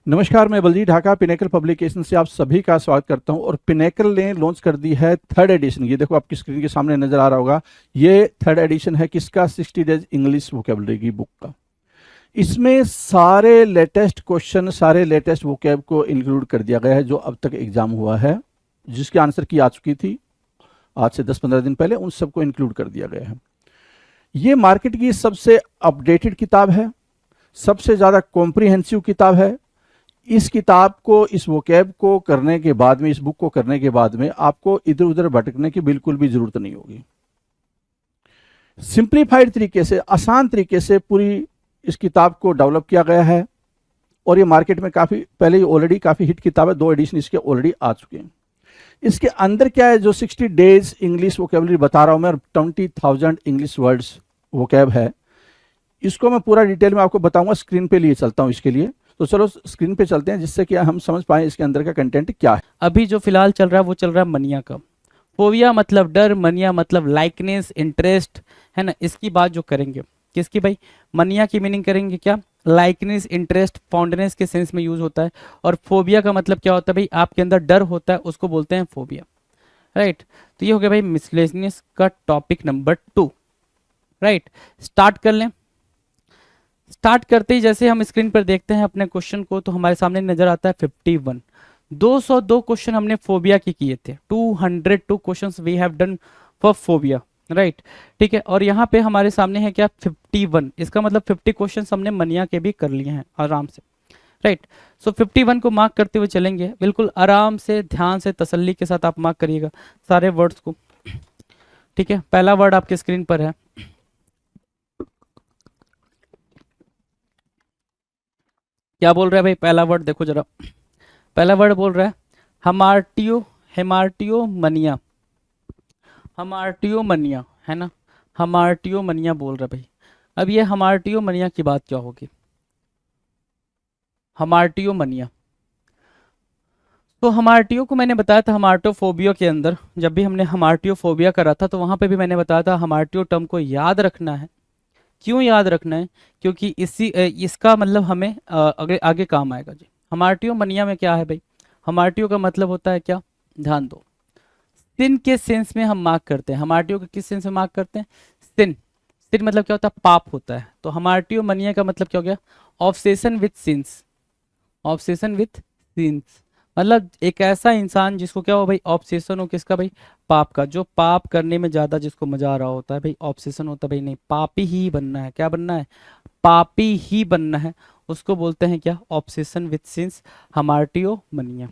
नमस्कार, मैं Baljeet Dhaka pinnacle publication से आप सभी का स्वागत करता हूं। और पिनेकल ने लॉन्च कर दी है थर्ड एडिशन। ये देखो आपकी स्क्रीन के सामने नजर आ रहा होगा। ये थर्ड एडिशन है किसका? 60 डेज इंग्लिश वोकेबलरी की बुक का। इसमें सारे लेटेस्ट क्वेश्चन, सारे लेटेस्ट वोकेब को इंक्लूड कर दिया गया है जो अब तक एग्जाम हुआ है, जिसकी आंसर की आ चुकी थी आज से 10-15 दिन पहले, उन सबको इंक्लूड कर दिया गया है। ये मार्केट की सबसे अपडेटेड किताब है, सबसे ज़्यादा कॉम्प्रिहेंसिव किताब है। इस किताब को, इस वोकैब को करने के बाद में, इस बुक को करने के बाद में आपको इधर उधर भटकने की बिल्कुल भी जरूरत नहीं होगी। सिंप्लीफाइड तरीके से, आसान तरीके से पूरी इस किताब को डेवलप किया गया है। और ये मार्केट में काफ़ी पहले ही ऑलरेडी काफ़ी हिट किताब है, 2 एडिशन इसके ऑलरेडी आ चुके हैं। इसके अंदर क्या है, जो 60 डेज इंग्लिश वोकेबलरी बता रहा हूं मैं, 20,000 इंग्लिश वर्ड्स वोकैब है, इसको मैं पूरा डिटेल में आपको बताऊंगा। स्क्रीन पे लिए चलता हूं इसके लिए, तो चलो स्क्रीन पे चलते हैं जिससे कि हम समझ पाए इसके अंदर का कंटेंट क्या है। अभी जो फिलहाल चल रहा है वो चल रहा है मनिया का। फोबिया मतलब डर, मनिया मतलब लाइकनेस, इंटरेस्ट, है ना। इसकी बात जो करेंगे, किसकी भाई? मनिया की मीनिंग करेंगे क्या? लाइकनेस, इंटरेस्ट, फॉन्डनेस के सेंस में यूज होता है। और फोबिया का मतलब क्या होता है भाई? आपके अंदर डर होता है, उसको बोलते हैं फोबिया, राइट। तो ये हो गया भाई मिसलेनियस का टॉपिक नंबर 2, राइट। स्टार्ट कर लें। स्टार्ट करते ही जैसे हम स्क्रीन पर देखते हैं अपने क्वेश्चन को, तो हमारे सामने नजर आता है 51। 202 क्वेश्चन हमने फोबिया के किए थे। 202 questions we have done for phobia, right. ठीक है, और यहाँ पे हमारे सामने है क्या? 51। इसका मतलब 50 क्वेश्चंस हमने मनिया के भी कर लिए हैं आराम से, राइट। सो 51 को मार्क करते हुए चलेंगे, बिल्कुल आराम से, ध्यान से, तसल्ली के साथ आप मार्क करिएगा सारे वर्ड्स को। ठीक है, पहला वर्ड आपके स्क्रीन पर है। क्या बोल रहा है भाई? पहला वर्ड देखो जरा। पहला वर्ड बोल रहा है हमार्टियो, हेमार्टियो मनिया। हमार्टियो मनिया, है ना। हमार्टियो मनिया बोल रहा है भाई। अब ये हमार्टियो मनिया की बात क्या होगी? हमार्टियो मनिया, तो हमार्टियो को मैंने बताया था हमार्टोफोबिया के अंदर, जब भी हमने हमार्टियोफोबिया करा था तो वहां पे भी मैंने बताया था हमार्टियो टर्म को याद रखना है। क्यों याद रखना है? क्योंकि इसका मतलब हमें आगे आगे काम आएगा जी। हमार्टियो मनिया में क्या है भाई? हमार्टियो का मतलब होता है क्या? ध्यान दो। सिन के सेंस में हम मार्क करते हैं। हमार्टियो के किस सेंस में मार्क करते हैं? सिन। सिन मतलब क्या होता है? पाप होता है। तो हमार्टियो मनिया का मतलब क्या हो गया? Obsession with since. Obsession with since मतलब एक ऐसा इंसान जिसको क्या हो भाई? ऑब्सेशन हो किसका भाई? पाप का। जो पाप करने में ज्यादा जिसको मजा आ रहा होता है भाई, ऑब्सेशन होता है भाई, नहीं पापी ही बनना है। क्या बनना है? पापी ही बनना है। उसको बोलते हैं क्या? Obsession with sins, hamartomania.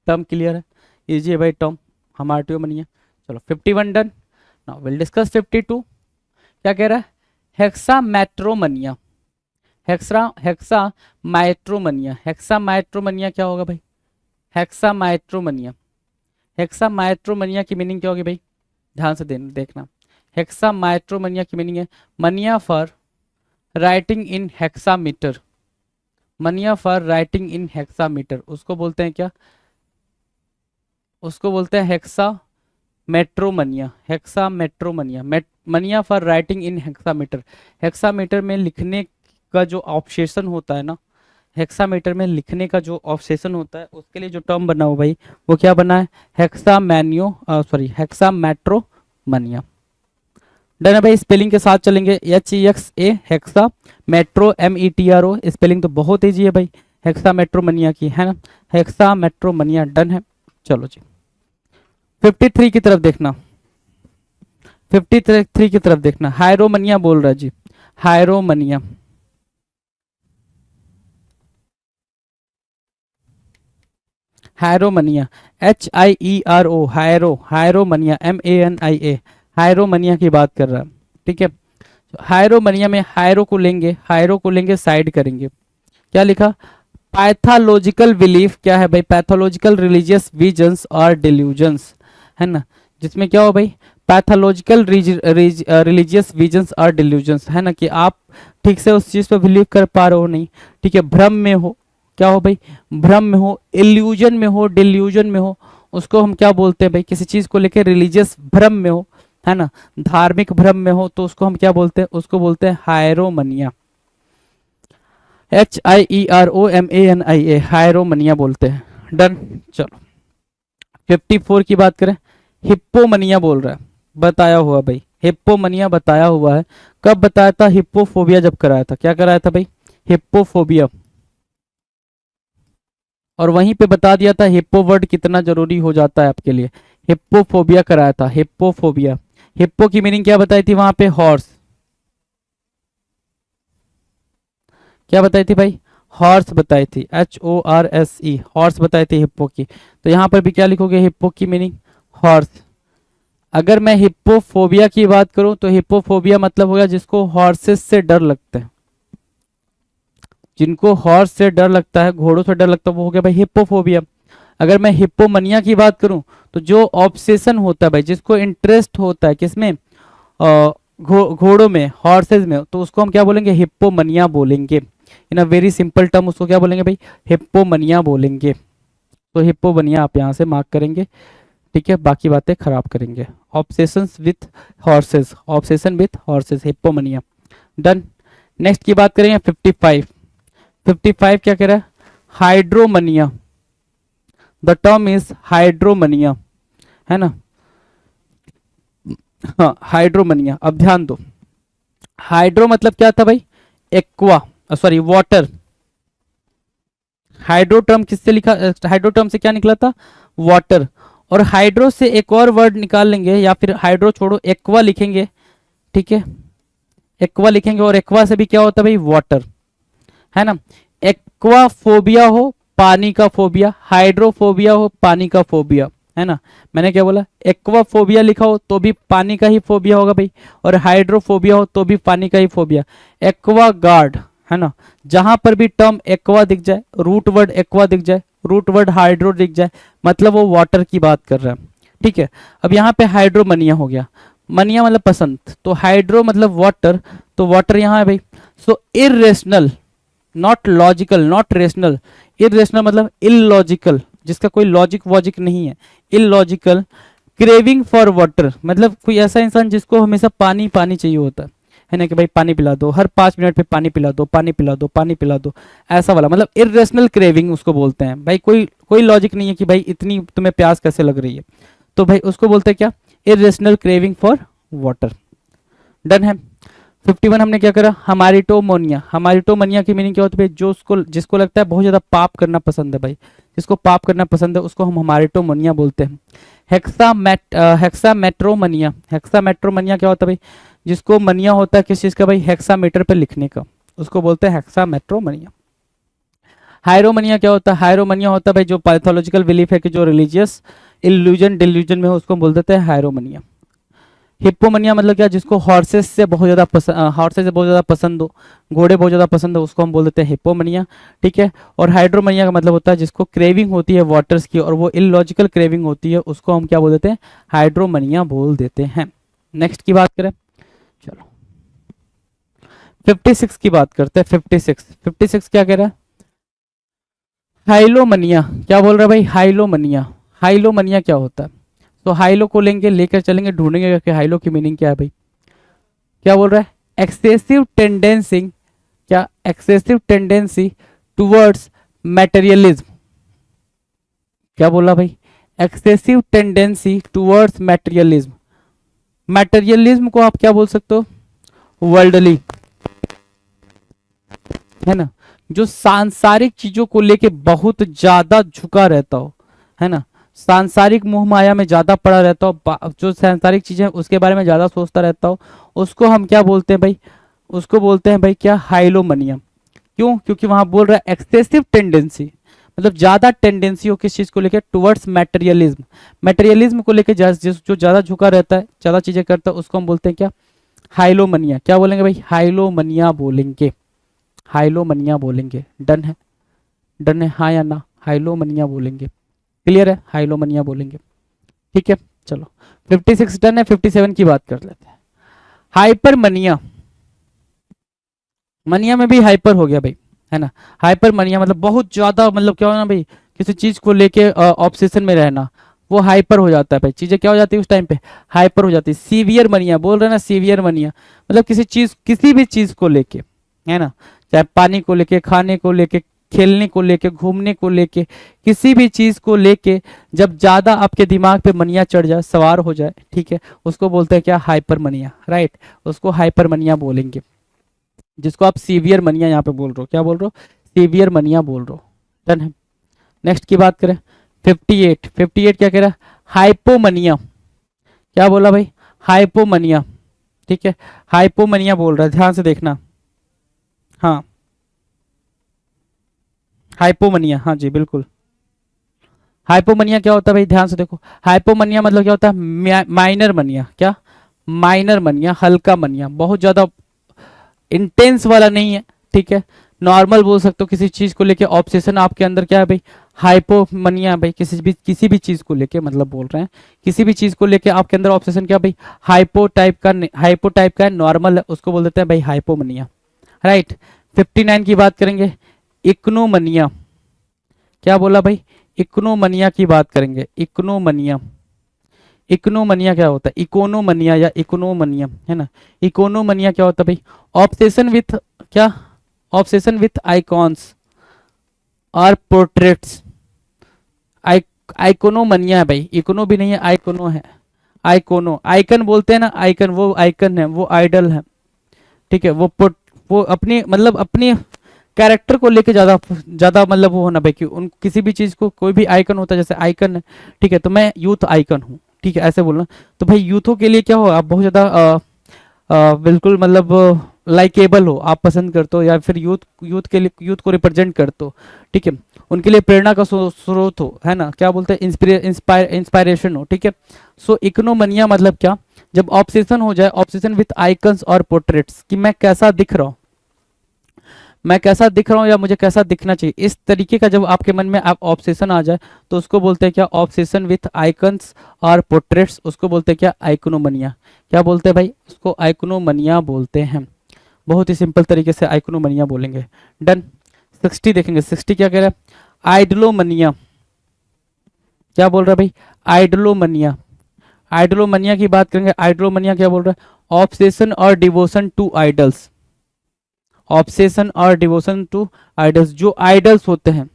Term clear है? इजी है भाई टर्म, हमार्टियो मनिया। चलो 51 डन। Now will discuss 52। क्या कह रहा है? हेक्सामेट्रोमनिया। हेक्सामेट्रोमनिया। हेक्सामेट्रोमनिया क्या होगा भाई? हेक्सामेट्रोमनिया। हेक्सामेट्रोमनिया की मीनिंग क्या होगी भाई? ध्यान से देखना। हेक्सामेट्रोमनिया की मीनिंग है mania for writing in hexameter. Mania for writing in hexameter, उसको बोलते हैं क्या? उसको बोलते हैं hexametromania. Hexametromania, mania for writing in hexameter. Hexameter में लिखने का जो ऑब्सेशन होता है ना, हेक्सामीटर में लिखने का जो ऑब्सेशन होता है, उसके लिए जो टर्म बना हो भाई, वो क्या बना है? हेक्सामेट्रोमनिया। डन है भाई। स्पेलिंग के साथ चलेंगे। HEXA hexa, metro METRO। Spelling तो बहुत ईजी है भाई हेक्सामेट्रोमनिया की, है ना। हेक्सामेट्रोमनिया डन है। चलो जी 53 की तरफ देखना। 53 की तरफ देखना। हायरोमनिया बोल रहा है जी, हायरोमनिया। हायरोमनिया, HIERO, हायरो, हायरोमनिया, MANIA। हायरोमनिया की बात कर रहा है, ठीक है। हायरोमनिया में हायरो को लेंगे, हायरो को लेंगे, साइड करेंगे। क्या लिखा? Pathological belief. क्या है भाई? पैथोलॉजिकल रिलीजियस विजन्स और डिल्यूजन्स, है ना। जिसमें क्या हो भाई? पैथोलॉजिकल रिलीजियस विजन्स और डिल्यूजन्स, है ना, कि आप ठीक से उस चीज पर बिलीव कर पा रहे हो नहीं, ठीक है, भ्रम में हो। क्या हो भाई? भ्रम में हो, इल्यूजन में हो, डिल्यूजन में हो। उसको हम क्या बोलते हैं भाई? किसी चीज को लेकर रिलीजियस भ्रम में हो, है ना, धार्मिक भ्रम में हो, तो उसको हम क्या बोलते हैं? उसको बोलते हैं हायरोमनिया। HIEROMANIA, हायरोमनिया बोलते हैं। डन। चलो 54 की बात करें, हिप्पोमनिया बोल रहा है, बताया हुआ भाई, हिप्पोमनिया बताया हुआ है। कब बताया था? हिप्पोफोबिया जब कराया था। क्या कराया था भाई? हिप्पोफोबिया। और वहीं पे बता दिया था हिप्पो वर्ड कितना जरूरी हो जाता है आपके लिए। हिप्पोफोबिया कराया था, हिप्पोफोबिया। हिप्पो की मीनिंग क्या बताई थी वहां पे? हॉर्स। क्या बताई थी भाई? हॉर्स बताई थी, HORSE, हॉर्स बताई थी हिप्पो की। तो यहाँ पर भी क्या लिखोगे? हिप्पो की मीनिंग हॉर्स। अगर मैं हिप्पोफोबिया की बात करूं तो हिप्पोफोबिया मतलब हो गया जिसको हॉर्सेस से डर लगता है। जिनको हॉर्स से डर लगता है, घोड़ों से डर लगता है, वो हो गया भाई हिप्पोफोबिया। अगर मैं हिप्पोमनिया की बात करूं तो जो ऑब्सेशन होता है भाई, जिसको इंटरेस्ट होता है किसमें? घोड़ों में, हॉर्सेज में, तो उसको हम क्या बोलेंगे? हिप्पोमनिया बोलेंगे। इन अ वेरी सिंपल टर्म उसको क्या बोलेंगे भाई? हिप्पोमनिया बोलेंगे। तो हिप्पोमनिया आप यहाँ से मार्क करेंगे, ठीक है, बाकी बातें खराब करेंगे। Obsession with horses, obsession with horses, hippomania. Done. Next की बात करेंगे 55। 55 क्या कह रहा है? Hydromania. The term is hydromania, है ना? हाँ, हाइड्रोमनिया। अब ध्यान दो, हाइड्रो मतलब क्या था भाई? Aqua, sorry water. Hydro term किससे लिखा? हाइड्रो टर्म से क्या निकला था? वाटर। और हाइड्रो से एक और वर्ड निकाल लेंगे, या फिर हाइड्रो छोड़ो, एक्वा लिखेंगे, ठीक है, एक्वा लिखेंगे। और एक्वा से भी क्या होता है भाई? वाटर, है ना? एक्वा फोबिया हो, पानी का फोबिया, हाइड्रोफोबिया हो, पानी का फोबिया, है ना? मैंने क्या बोला? एक्वा फोबिया लिखा हो तो भी पानी का ही फोबिया होगा भाई, और हाइड्रोफोबिया हो तो भी पानी का ही फोबिया। एक्वा गार्ड, है ना? जहां पर भी टर्म एक्वा दिख जाए, रूट वर्ड एक्वा दिख जाए, रूट वर्ड हाइड्रो दिख जाए, मतलब वो वाटर की बात कर रहा है, ठीक है। अब यहाँ पे हाइड्रोमनिया हो गया, मनिया मतलब पसंद, तो हाइड्रो मतलब वाटर, तो वाटर यहाँ है भाई। So irrational, not logical, not rational, irrational मतलब इलॉजिकल, जिसका कोई लॉजिक वॉजिक नहीं है, इलॉजिकल। क्रेविंग फॉर वाटर मतलब कोई ऐसा इंसान जिसको हमेशा पानी पानी चाहिए होता है ना, कि भाई पानी पिला दो, हर 5 मिनट पे पानी पिला दो, पानी पिला दो, पानी पिला दो, ऐसा वाला, मतलब इरेशनल क्रेविंग उसको बोलते हैं भाई। कोई कोई लॉजिक नहीं है कि भाई इतनी तुम्हें प्यास कैसे लग रही है, तो भाई उसको बोलते हैं क्या? Irrational craving for water. Done है। 51 हमने क्या करा? हमारिटोमोनिया। हमारिटोमोनिया की मीनिंग क्या होती है? जो उसको, जिसको लगता है बहुत ज्यादा पाप करना पसंद है भाई, जिसको पाप करना पसंद है उसको हम हमारिटोमोनिया बोलते हैं। हेक्सामेट्रोमनिया। हेक्सामेट्रोमनिया क्या होता है भाई? जिसको मनिया होता है किस चीज का भाई? हेक्सामीटर पे लिखने का, उसको बोलते हैं हेक्सामेट्रोमनिया। हायरोमनिया क्या होता है? हायरोमनिया होता है भाई जो पैथोलॉजिकल बिलीफ है कि जो रिलीजियस इल्यूजन डिल्यूजन में हो, उसको बोल देते हैं हायरोमनिया। हिप्पोमनिया मतलब क्या? जिसको हॉर्सेस से बहुत ज्यादा पसंद, हॉर्सेस से बहुत ज्यादा पसंद हो, घोड़े बहुत ज्यादा पसंद हो, उसको हम बोल देते हैं हिप्पोमनिया, ठीक है। और हाइड्रोमनिया का मतलब होता है जिसको क्रेविंग होती है वाटर्स की, और वो इलॉजिकल क्रेविंग होती है, उसको हम क्या बोल देते हैं? हाइड्रोमनिया बोल देते हैं। नेक्स्ट की बात करें, चलो 56 की बात करते हैं। 56 क्या कह रहा है? हाइलोमनिया। क्या बोल रहा है भाई? हाइलोमनिया। हाइलोमनिया क्या होता है? तो हाइलो को लेंगे, लेकर चलेंगे, ढूंढेंगे कि हाइलो की मीनिंग क्या है भाई। क्या बोल रहा है? एक्सेसिव टेंडेंसी, क्या? Excessive tendency towards materialism. क्या बोला भाई? Excessive tendency towards materialism. Materialism को आप क्या बोल सकते हो? वर्ल्डली, है ना? जो सांसारिक चीजों को लेके बहुत ज्यादा झुका रहता हो, है ना, सांसारिक मोह माया में ज्यादा पड़ा रहता हो, जो सांसारिक चीजें उसके बारे में ज्यादा सोचता रहता हो, उसको हम क्या बोलते हैं भाई? उसको बोलते हैं भाई क्या? हाइलोमनिया। क्यों? क्योंकि वहां बोल रहा है एक्सेसिव टेंडेंसी, मतलब ज्यादा टेंडेंसी हो किस चीज को लेकर? Towards materialism. मटेरियलिज्म को लेकर जो ज्यादा झुका रहता है, ज्यादा चीजें करता है, उसको हम बोलते हैं क्या? हाइलोमनिया। क्या बोलेंगे भाई? हाइलोमनिया बोलेंगे, हाइलोमनिया बोलेंगे। डन है? डन है हाँ या ना? हाइलोमनिया बोलेंगे। क्लियर है? हाइलोमनिया बोलेंगे, ठीक है। चलो 56 डन है। 57 की बात कर लेते हैं। हाइपरमनिया। मनिया में भी हाइपर हो गया भाई, है ना? हाइपरमनिया मतलब बहुत ज्यादा, मतलब क्या हो ना भाई, किसी चीज को लेके ऑब्सेशन में रहना, वो हाइपर हो जाता है भाई। चीजें क्या हो जाती है उस टाइम पे? हाइपर हो जाती है। सीवियर मनिया बोल रहे हैं ना, सीवियर मनिया मतलब किसी चीज, किसी भी चीज को लेके, है ना, चाहे पानी को लेके, खाने को लेके, खेलने को लेके, घूमने को लेके, किसी भी चीज को लेके जब ज्यादा आपके दिमाग पे मनिया चढ़ जाए, सवार हो जाए, ठीक है, उसको बोलते हैं क्या, हाइपर मनिया, राइट, उसको हाइपर मनिया बोलेंगे, जिसको आप सीवियर मनिया यहाँ पे बोल रहे हो, क्या बोल रहे हो, सीवियर मनिया बोल रहे हो। डन है। नेक्स्ट की बात करें 58, 58 क्या कह रहा है, हाइपोमनिया, क्या बोला भाई, हाइपोमनिया, ठीक है, हाइपोमनिया बोल रहा है, ध्यान से देखना, हाँ हाइपोमनिया, हाँ जी बिल्कुल। हाइपोमनिया क्या होता है भाई, ध्यान से देखो, हाइपोमनिया मतलब क्या होता है, माइनर मनिया, क्या, माइनर मनिया, हल्का मनिया, बहुत ज्यादा इंटेंस वाला नहीं है, ठीक है, नॉर्मल बोल सकते हो, किसी चीज को लेके ऑब्सेशन आपके अंदर क्या है भाई, हाइपोमनिया भाई, किसी भी चीज को लेके मतलब बोल रहे हैं, किसी भी चीज को लेके आपके अंदर ऑब्सेशन क्या भाई, हाइपो टाइप का है, नॉर्मल है, उसको बोल देते हैं भाई हाइपोमनिया, राइट। 59 की बात करेंगे, इक्नोमनिया, क्या बोला भाई, इक्नोमनिया की बात करेंगे, इक्नोमनिया, इकोनोमनिया क्या होता है, इकोनोमनिया या इकोनोमनिया है ना, इकोनोमनिया क्या होता है भाई, ऑब्सेशन विथ क्या, ऑब्सेशन विथ आइकॉन्स और पोर्ट्रेट्स, आइकोनोमनिया है भाई, इकोनो भी नहीं है, आइकोनो है, आइकोनो, आइकन बोलते हैं ना, आइकन, वो आइकन है, वो आइडल है, ठीक है, वो अपनी मतलब अपनी कैरेक्टर को लेके ज्यादा ज्यादा मतलब वो होना भाई, कि उन किसी भी चीज को, कोई भी आइकन होता है, जैसे आइकन है, ठीक है, तो मैं यूथ आइकन हूँ, ठीक है, ऐसे बोलना, तो भाई यूथों के लिए क्या हो, आप बहुत ज्यादा बिल्कुल मतलब लाइकेबल हो, आप पसंद करते हो, या फिर यूथ के लिए, यूथ को रिप्रेजेंट करते हो, ठीक है, उनके लिए प्रेरणा का स्रोत हो, है ना, क्या बोलते हैं, इंस्पायरेशन हो, ठीक है। सो इकोनोमनिया मतलब क्या, जब ऑब्सेशन हो जाए, ऑब्सेशन विथ आइकन्स और पोर्ट्रेट्स, कि मैं कैसा दिख रहा हूँ, मैं कैसा दिख रहा हूँ या मुझे कैसा दिखना चाहिए, इस तरीके का जब आपके मन में आप ऑब्सेशन आ जाए, तो उसको बोलते हैं क्या, ऑब्सेशन विथ आइकन्स और पोर्ट्रेट्स, उसको बोलते हैं क्या, आइकोनोमनिया, क्या बोलते हैं भाई, उसको आइकोनोमनिया बोलते हैं, बहुत ही सिंपल तरीके से आइकोनोमनिया बोलेंगे। डन। 60 देखेंगे, 60 क्या कह रहा है, आइडलोमनिया, क्या बोल रहा है भाई, आइडलोमनिया, आइडलोमनिया की बात करेंगे, आइडलोमनिया क्या बोल रहा है, ऑब्सेशन और डिवोशन टू आइडल्स, ऑब्सेशन और डिवोशन टू आइडल्स, जो आइडल्स होते हैं,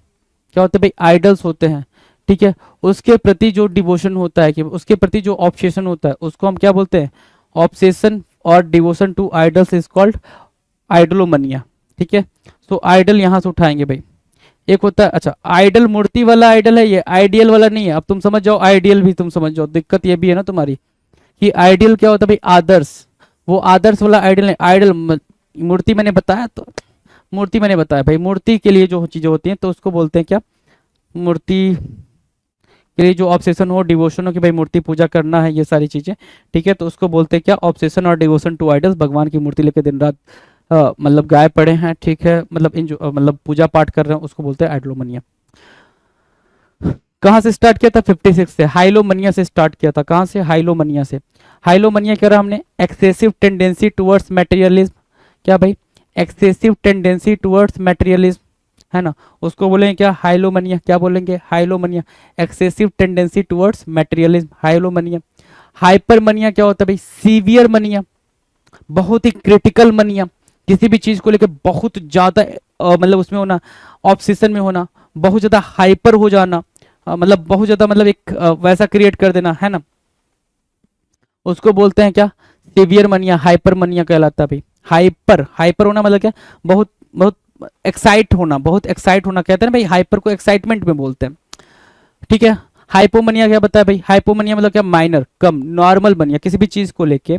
क्या होते हैं भाई, आइडल्स होते हैं, ठीक है, उसके प्रति जो डिवोशन होता है, कि उसके प्रति जो ऑब्सेशन होता है, उसको हम क्या बोलते हैं, ऑब्सेशन और devotion to idols is called idolomania, ठीक है। सो आइडल यहां से उठाएंगे भाई, एक होता है, अच्छा आइडल मूर्ति वाला आइडल है, ये आइडियल वाला नहीं है, अब तुम समझ जाओ, आइडियल भी तुम समझ जाओ, दिक्कत ये भी है ना तुम्हारी, कि आइडियल क्या होता है भाई, आदर्श, वो आदर्श वाला आइडल नहीं, आइडल मूर्ति मैंने बताया, तो मूर्ति मैंने बताया भाई, मूर्ति के लिए जो चीजें होती हैं, तो उसको बोलते हैं क्या, मूर्ति के लिए जो ऑब्सेशन हो, डिवोशन हो, कि भाई मूर्ति पूजा करना है, ये सारी चीजें, ठीक है, तो उसको बोलते हैं क्या, ऑब्सेशन और डिवोशन टू आइडल्स, भगवान की मूर्ति लेके दिन रात मतलब गाय पड़े हैं, ठीक है, मतलब इन जो मतलब पूजा पाठ कर रहे हैं, उसको बोलते हैं आइडलोमनिया। कहाँ से स्टार्ट किया था, 56 से, हाइलोमनिया से स्टार्ट किया था, कहाँ से, हाइलोमनिया से। हाइलोमनिया कह रहा हमने, एक्सेसिव टेंडेंसी टुवर्ड्स मटेरियलिज्म, क्या भाई, एक्सेसिव टेंडेंसी टुवर्ड्स मटेरियलिज्म, है ना, उसको बोलेंगे क्या, हाइलोमनिया, क्या बोलेंगे, हाइलोमनिया, एक्सेसिव टेंडेंसी टुवर्ड्स मटेरियलिज्म, हाइलोमनिया। हाइपरमनिया क्या होता है भाई, सीवियर मनिया, बहुत ही क्रिटिकल मनिया, किसी भी चीज को लेकर बहुत ज्यादा मतलब उसमें होना, ऑब्सेशन में होना, बहुत ज्यादा हाइपर हो जाना, मतलब बहुत ज्यादा मतलब एक वैसा क्रिएट कर देना, है ना, उसको बोलते हैं क्या, सीवियर मनिया, हाइपर मनिया कहलाता है भाई। हाइपर, हाइपर होना मतलब क्या, बहुत बहुत एक्साइट होना, बहुत एक्साइट होना, कहते हैं भाई, हाइपर को एक्साइटमेंट में बोलते हैं, ठीक है। हाइपोमनिया क्या बताया भाई, हाइपोमनिया मतलब क्या, माइनर, कम, नॉर्मल मनिया, किसी भी चीज को लेके,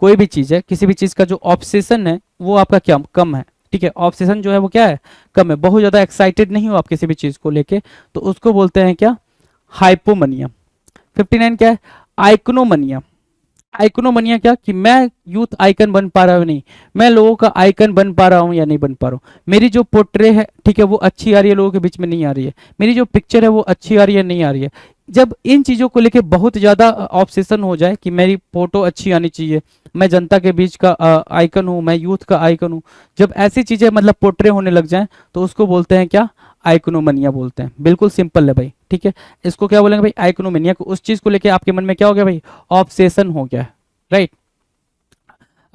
कोई भी चीज है, किसी भी चीज का जो ऑब्सेशन है वो आपका क्या, कम है, ठीक है, ऑब्सेशन जो है वो क्या है, कम है, बहुत ज्यादा एक्साइटेड नहीं हो आप किसी भी चीज को लेके, तो उसको बोलते हैं क्या, हाइपोमनिया। 59 क्या है, आइकोनोमनिया, आइकोनोमनिया क्या, कि मैं यूथ आइकन बन पा रहा हूँ नहीं, मैं लोगों का आइकन बन पा रहा हूँ या नहीं बन पा रहा हूँ, मेरी जो पोर्ट्रे है, ठीक है, वो अच्छी आ रही है, लोगों के बीच में नहीं आ रही है, मेरी जो पिक्चर है वो अच्छी आ रही है, नहीं आ रही है। जब इन चीजों को लेके बहुत ज्यादा ऑब्सेशन हो जाए, कि मेरी फोटो अच्छी आनी चाहिए, मैं जनता के बीच का आइकन हूँ, मैं यूथ का आइकन हूँ, जब ऐसी चीजें मतलब पोर्ट्रे होने लग जाएं, तो उसको बोलते हैं क्या, आइकोनोमनिया बोलते हैं, बिल्कुल सिंपल है भाई, ठीक है। इसको क्या बोलेंगे भाई, आइकोनोमनिया को, उस चीज को लेके आपके मन में क्या हो गया भाई, ऑब्सेशन हो गया है, राइट।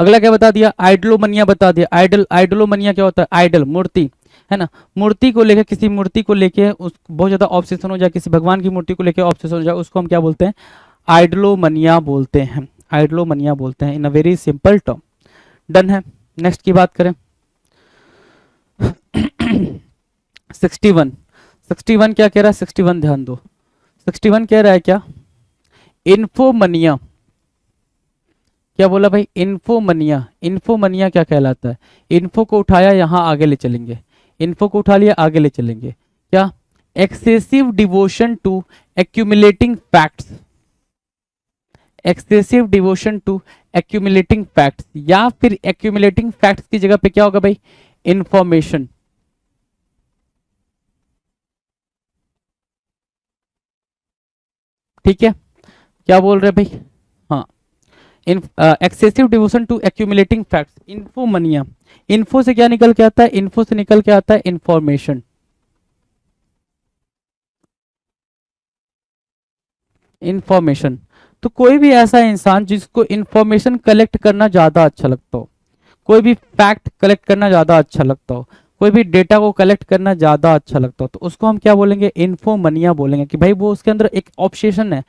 अगला क्या बता दिया, आइडलोमनिया बता दिया। आइडलोमनिया क्या होता है, आइडल मूर्ति, है ना, मूर्ति को लेके, किसी मूर्ति को लेके उस बहुत ज्यादा ऑब्सेशन हो जाए, किसी भगवान की मूर्ति को लेके ऑब्सेशन हो जाए, उसको हम क्या बोलते हैं, आइडलोमनिया बोलते हैं, आइडलोमनिया बोलते हैं, in a very simple term. Done है। नेक्स्ट की बात करें 61, 61 क्या कह रहा है, 61 ध्यान दो, 61 कह रहा है क्या, इन्फोमनिया। क्या बोला भाई, इन्फोमनिया। इन्फोमनिया क्या कहलाता है, इन्फो को उठाया यहां आगे ले चलेंगे, इन्फो को उठा लिया आगे ले चलेंगे, क्या, excessive devotion to accumulating facts, excessive devotion to accumulating facts, या फिर एक्यूमुलेटिंग फैक्ट्स की जगह पे क्या होगा भाई, इंफॉर्मेशन। ठीक है, क्या बोल रहे भाई, हाँ, excessive devotion to accumulating facts, infomania. Info से क्या निकल के आता है, इन्फो से निकल के आता है इंफॉर्मेशन, इंफॉर्मेशन। तो कोई भी ऐसा इंसान जिसको इंफॉर्मेशन कलेक्ट करना ज्यादा अच्छा लगता हो, कोई भी फैक्ट कलेक्ट करना ज्यादा अच्छा लगता हो, कोई भी डेटा को कलेक्ट करना ज्यादा अच्छा लगता हो, तो उसको हम क्या बोलेंगे, इन्फोमनिया बोलेंगे, कि भाई वो उसके अंदर एक ऑब्सेशन है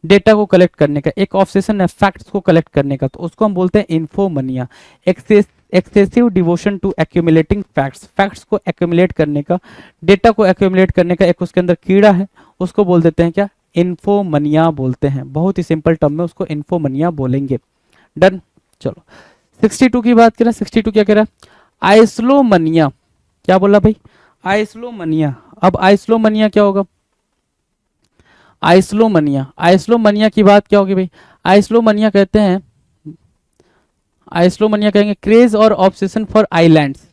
डेटा को कलेक्ट करने का, एक ऑब्सेशन है फैक्ट्स को कलेक्ट करने का, तो उसको हम बोलते हैं infomania. Excessive devotion to accumulating facts, facts को एक्यूमुलेट करने का, डेटा को एक्यूमुलेट करने का एक उसके अंदर कीड़ा है, उसको बोल देते हैं क्या, इन्फोमनिया बोलते हैं। बहुत ही सिंपल टर्म में उसको इन्फोमनिया बोलेंगे। डन। चलो 62 की बात करें, 62 क्या कह रहा है, आइस्लोमनिया। क्या बोला भाई, आइस्लोमनिया। अब आइस्लोमनिया क्या होगा, आइस्लोमनिया, आइस्लोमनिया की बात क्या होगी भाई, आइस्लोमनिया कहते हैं, आइस्लोमनिया कहेंगे क्रेज और ऑब्सेशन फॉर आइलैंड्स,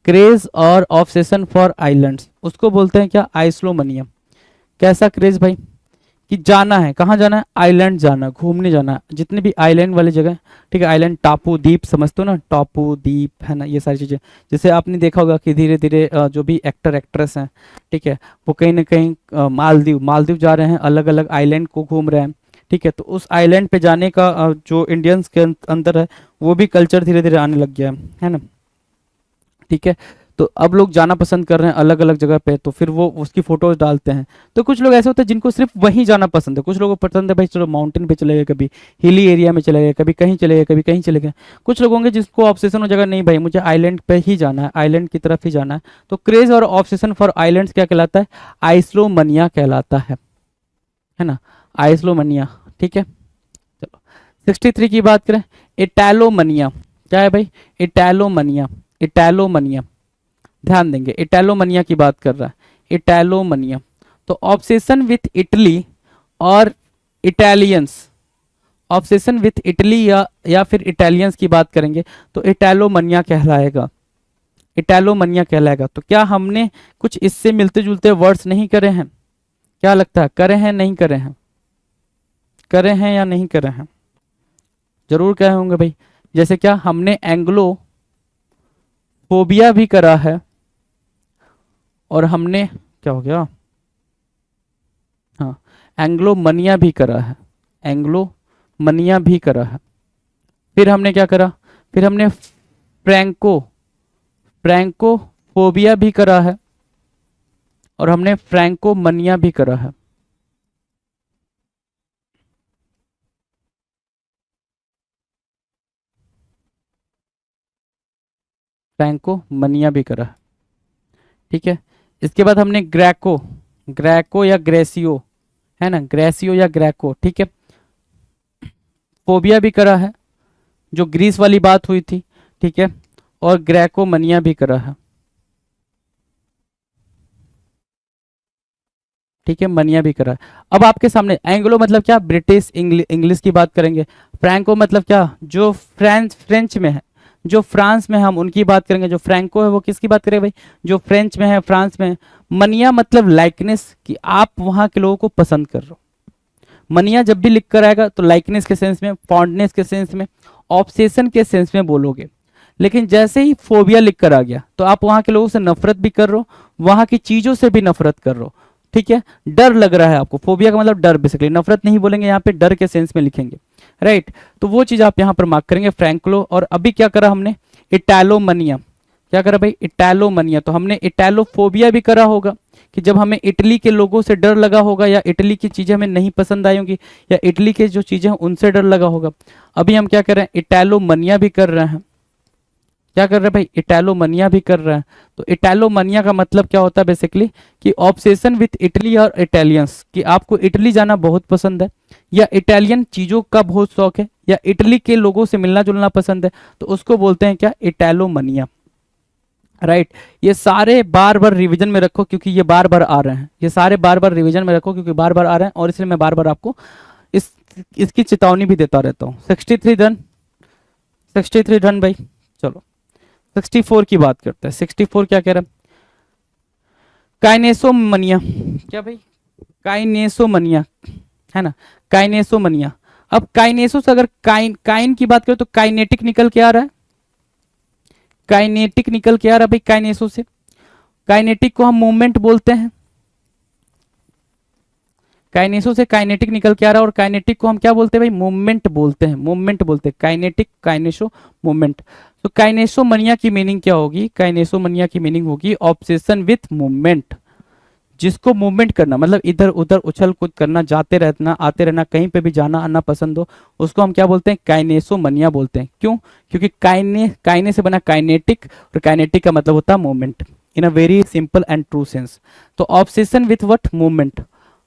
क्रेज और ऑब्सेशन फॉर आइलैंड्स, उसको बोलते हैं क्या, आइस्लोमनिया। कैसा क्रेज भाई, कि जाना है, कहाँ जाना है, आइलैंड जाना, घूमने जाना, जितने भी आइलैंड वाली जगह, ठीक है, आइलैंड, टापू, द्वीप, समझते हो ना, टापू, द्वीप, है ना, ये सारी चीजें। जैसे आपने देखा होगा कि धीरे धीरे जो भी एक्टर एक्ट्रेस हैं, ठीक है, वो कहीं ना कहीं मालदीव, मालदीव जा रहे हैं, अलग अलग आइलैंड को घूम रहे हैं, ठीक है, तो उस आइलैंड पे जाने का जो इंडियंस के अंदर है, वो भी कल्चर धीरे धीरे आने लग गया है ना, ठीक है। तो अब लोग जाना पसंद कर रहे हैं अलग अलग जगह पे, तो फिर वो उसकी फोटोज डालते हैं। तो कुछ लोग ऐसे होते हैं जिनको सिर्फ वहीं जाना पसंद है, कुछ लोगों को पसंद है भाई चलो माउंटेन पे चले गए, कभी हिली एरिया में चले गए, कभी कहीं चले गए, कभी कहीं चले गए। कुछ लोग होंगे जिसको ऑब्सेशन हो जाएगा, नहीं भाई मुझे आइलैंड पे ही जाना है, आइलैंड की तरफ ही जाना है। तो क्रेज और ऑब्सेशन फॉर आइलैंड्स क्या कहलाता है, आइस्लोमनिया कहलाता है ना, आइस्लोमनिया। ठीक है, चलो 63 की बात करें, इटैलोमनिया। क्या है भाई, इटैलोमनिया, इटैलोमनिया, ध्यान देंगे, इटैलोमनिया की बात कर रहा है, इटैलोमनिया। तो ऑब्सेशन विथ इटली और इटालियंस, ऑब्सेशन विथ इटली या फिर इटालियंस की बात करेंगे तो इटैलोमनिया कहलाएगा, इटैलोमनिया कहलाएगा। तो क्या हमने कुछ इससे मिलते जुलते वर्ड्स नहीं करे हैं, क्या लगता है, करे हैं नहीं करे हैं, करे हैं या नहीं करे हैं, जरूर कहे होंगे भाई। जैसे क्या हमने एंग्लो फोबिया भी करा है, और हमने क्या हो गया, हाँ, एंग्लोमनिया भी करा है, एंग्लोमनिया भी करा है। फिर हमने क्या करा, फिर हमने फ्रैंकोफोबिया भी करा है, और हमने फ्रैंकोमनिया भी करा है। फ्रैंकोमनिया भी करा है, ठीक है। इसके बाद हमने ग्रेको, ग्रेको या ग्रेसियो, है ना, ग्रेसियो या ग्रेको, ठीक है, फोबिया भी करा है, जो ग्रीस वाली बात हुई थी, ठीक है, और ग्रेकोमनिया भी करा है, ठीक है, मनिया भी करा है। अब आपके सामने एंग्लो मतलब क्या, ब्रिटिश इंग्लिश की बात करेंगे। फ्रैंको मतलब क्या, जो फ्रेंच में है, जो फ्रांस में, हम उनकी बात करेंगे। जो फ्रैंको है वो किसकी बात करेंगे भाई, जो फ्रेंच में है, फ्रांस में है। मनिया मतलब लाइकनेस, कि आप वहां के लोगों को पसंद कर रहे हो। मनिया जब भी लिख कर आएगा तो लाइकनेस के सेंस में, फॉन्डनेस के सेंस में, ऑब्सेशन के सेंस में बोलोगे। लेकिन जैसे ही फोबिया लिख कर आ गया तो आप वहां के लोगों से नफरत भी कर रहे हो, वहां की चीजों से भी नफरत कर रहे हो, ठीक है, डर लग रहा है आपको। फोबिया का मतलब डर, बेसिकली नफरत नहीं बोलेंगे यहाँ पे, डर के सेंस में लिखेंगे, राइट। तो वो चीज आप यहाँ पर मार्क करेंगे, फ्रैंकलो। और अभी क्या करा हमने, इटैलोमनिया। क्या करा भाई, इटैलोमनिया। तो हमने इटैलोफोबिया भी करा होगा कि जब हमें इटली के लोगों से डर लगा होगा, या इटली की चीजें हमें नहीं पसंद आई होंगी, या इटली के जो चीजें हैं उनसे डर लगा होगा। अभी हम क्या कर रहे हैं, इटैलोमनिया भी कर रहे हैं। क्या कर रहे हैं भाई, इटैलोमनिया भी कर रहे हैं। तो इटैलोमनिया का मतलब क्या होता है बेसिकली, कि ऑब्सेशन विथ इटली और इटालियंस, कि आपको इटली जाना बहुत पसंद है, या इटालियन चीजों का बहुत शौक है, या इटली के लोगों से मिलना जुलना पसंद है, तो उसको बोलते हैं क्या, इटैलोमनिया। राइट। ये सारे बार बार रिवीजन में रखो क्योंकि ये बार बार आ रहे हैं, ये सारे बार बार रिवीजन में रखो क्योंकि बार बार आ रहे हैं, और इसलिए मैं बार बार आपको इस इसकी चेतावनी भी देता रहता हूँ। 63 डन, 63 डन भाई। चलो 64 की बात करते हैं। 64 क्या कह रहा है, काइनेसोमनिया। क्या भाई, काइनेसोमनिया, है ना, काइनेसोमनिया। अब काइनेसो से अगर काइन की बात करें तो काइनेटिक निकल के आ रहा है, काइनेटिक निकल के आ रहा है भाई काइनेसो से। काइनेटिक को हम मूवमेंट बोलते हैं, काइनेसो से काइनेटिक निकल के आ रहा है, और काइनेटिक को हम क्या बोलते हैं भाई, मूवमेंट बोलते हैं, मूवमेंट बोलते हैं, काइनेटिक, काइनेसो, मूवमेंट। तो काइनेसोमनिया की मीनिंग क्या होगी, काइनेसोमनिया की मीनिंग होगी ऑब्सेशन विथ मूवमेंट, जिसको मूवमेंट करना मतलब इधर उधर उछल कूद करना, जाते रहना, आते रहना, कहीं पे भी जाना आना पसंद हो, उसको हम क्या बोलते हैं, काइनेसोमनिया बोलते हैं। क्यों, क्योंकि काइने से बना काइनेटिक, और काइनेटिक का मतलब होता है movement in a very simple and true sense. तो obsession with what, movement,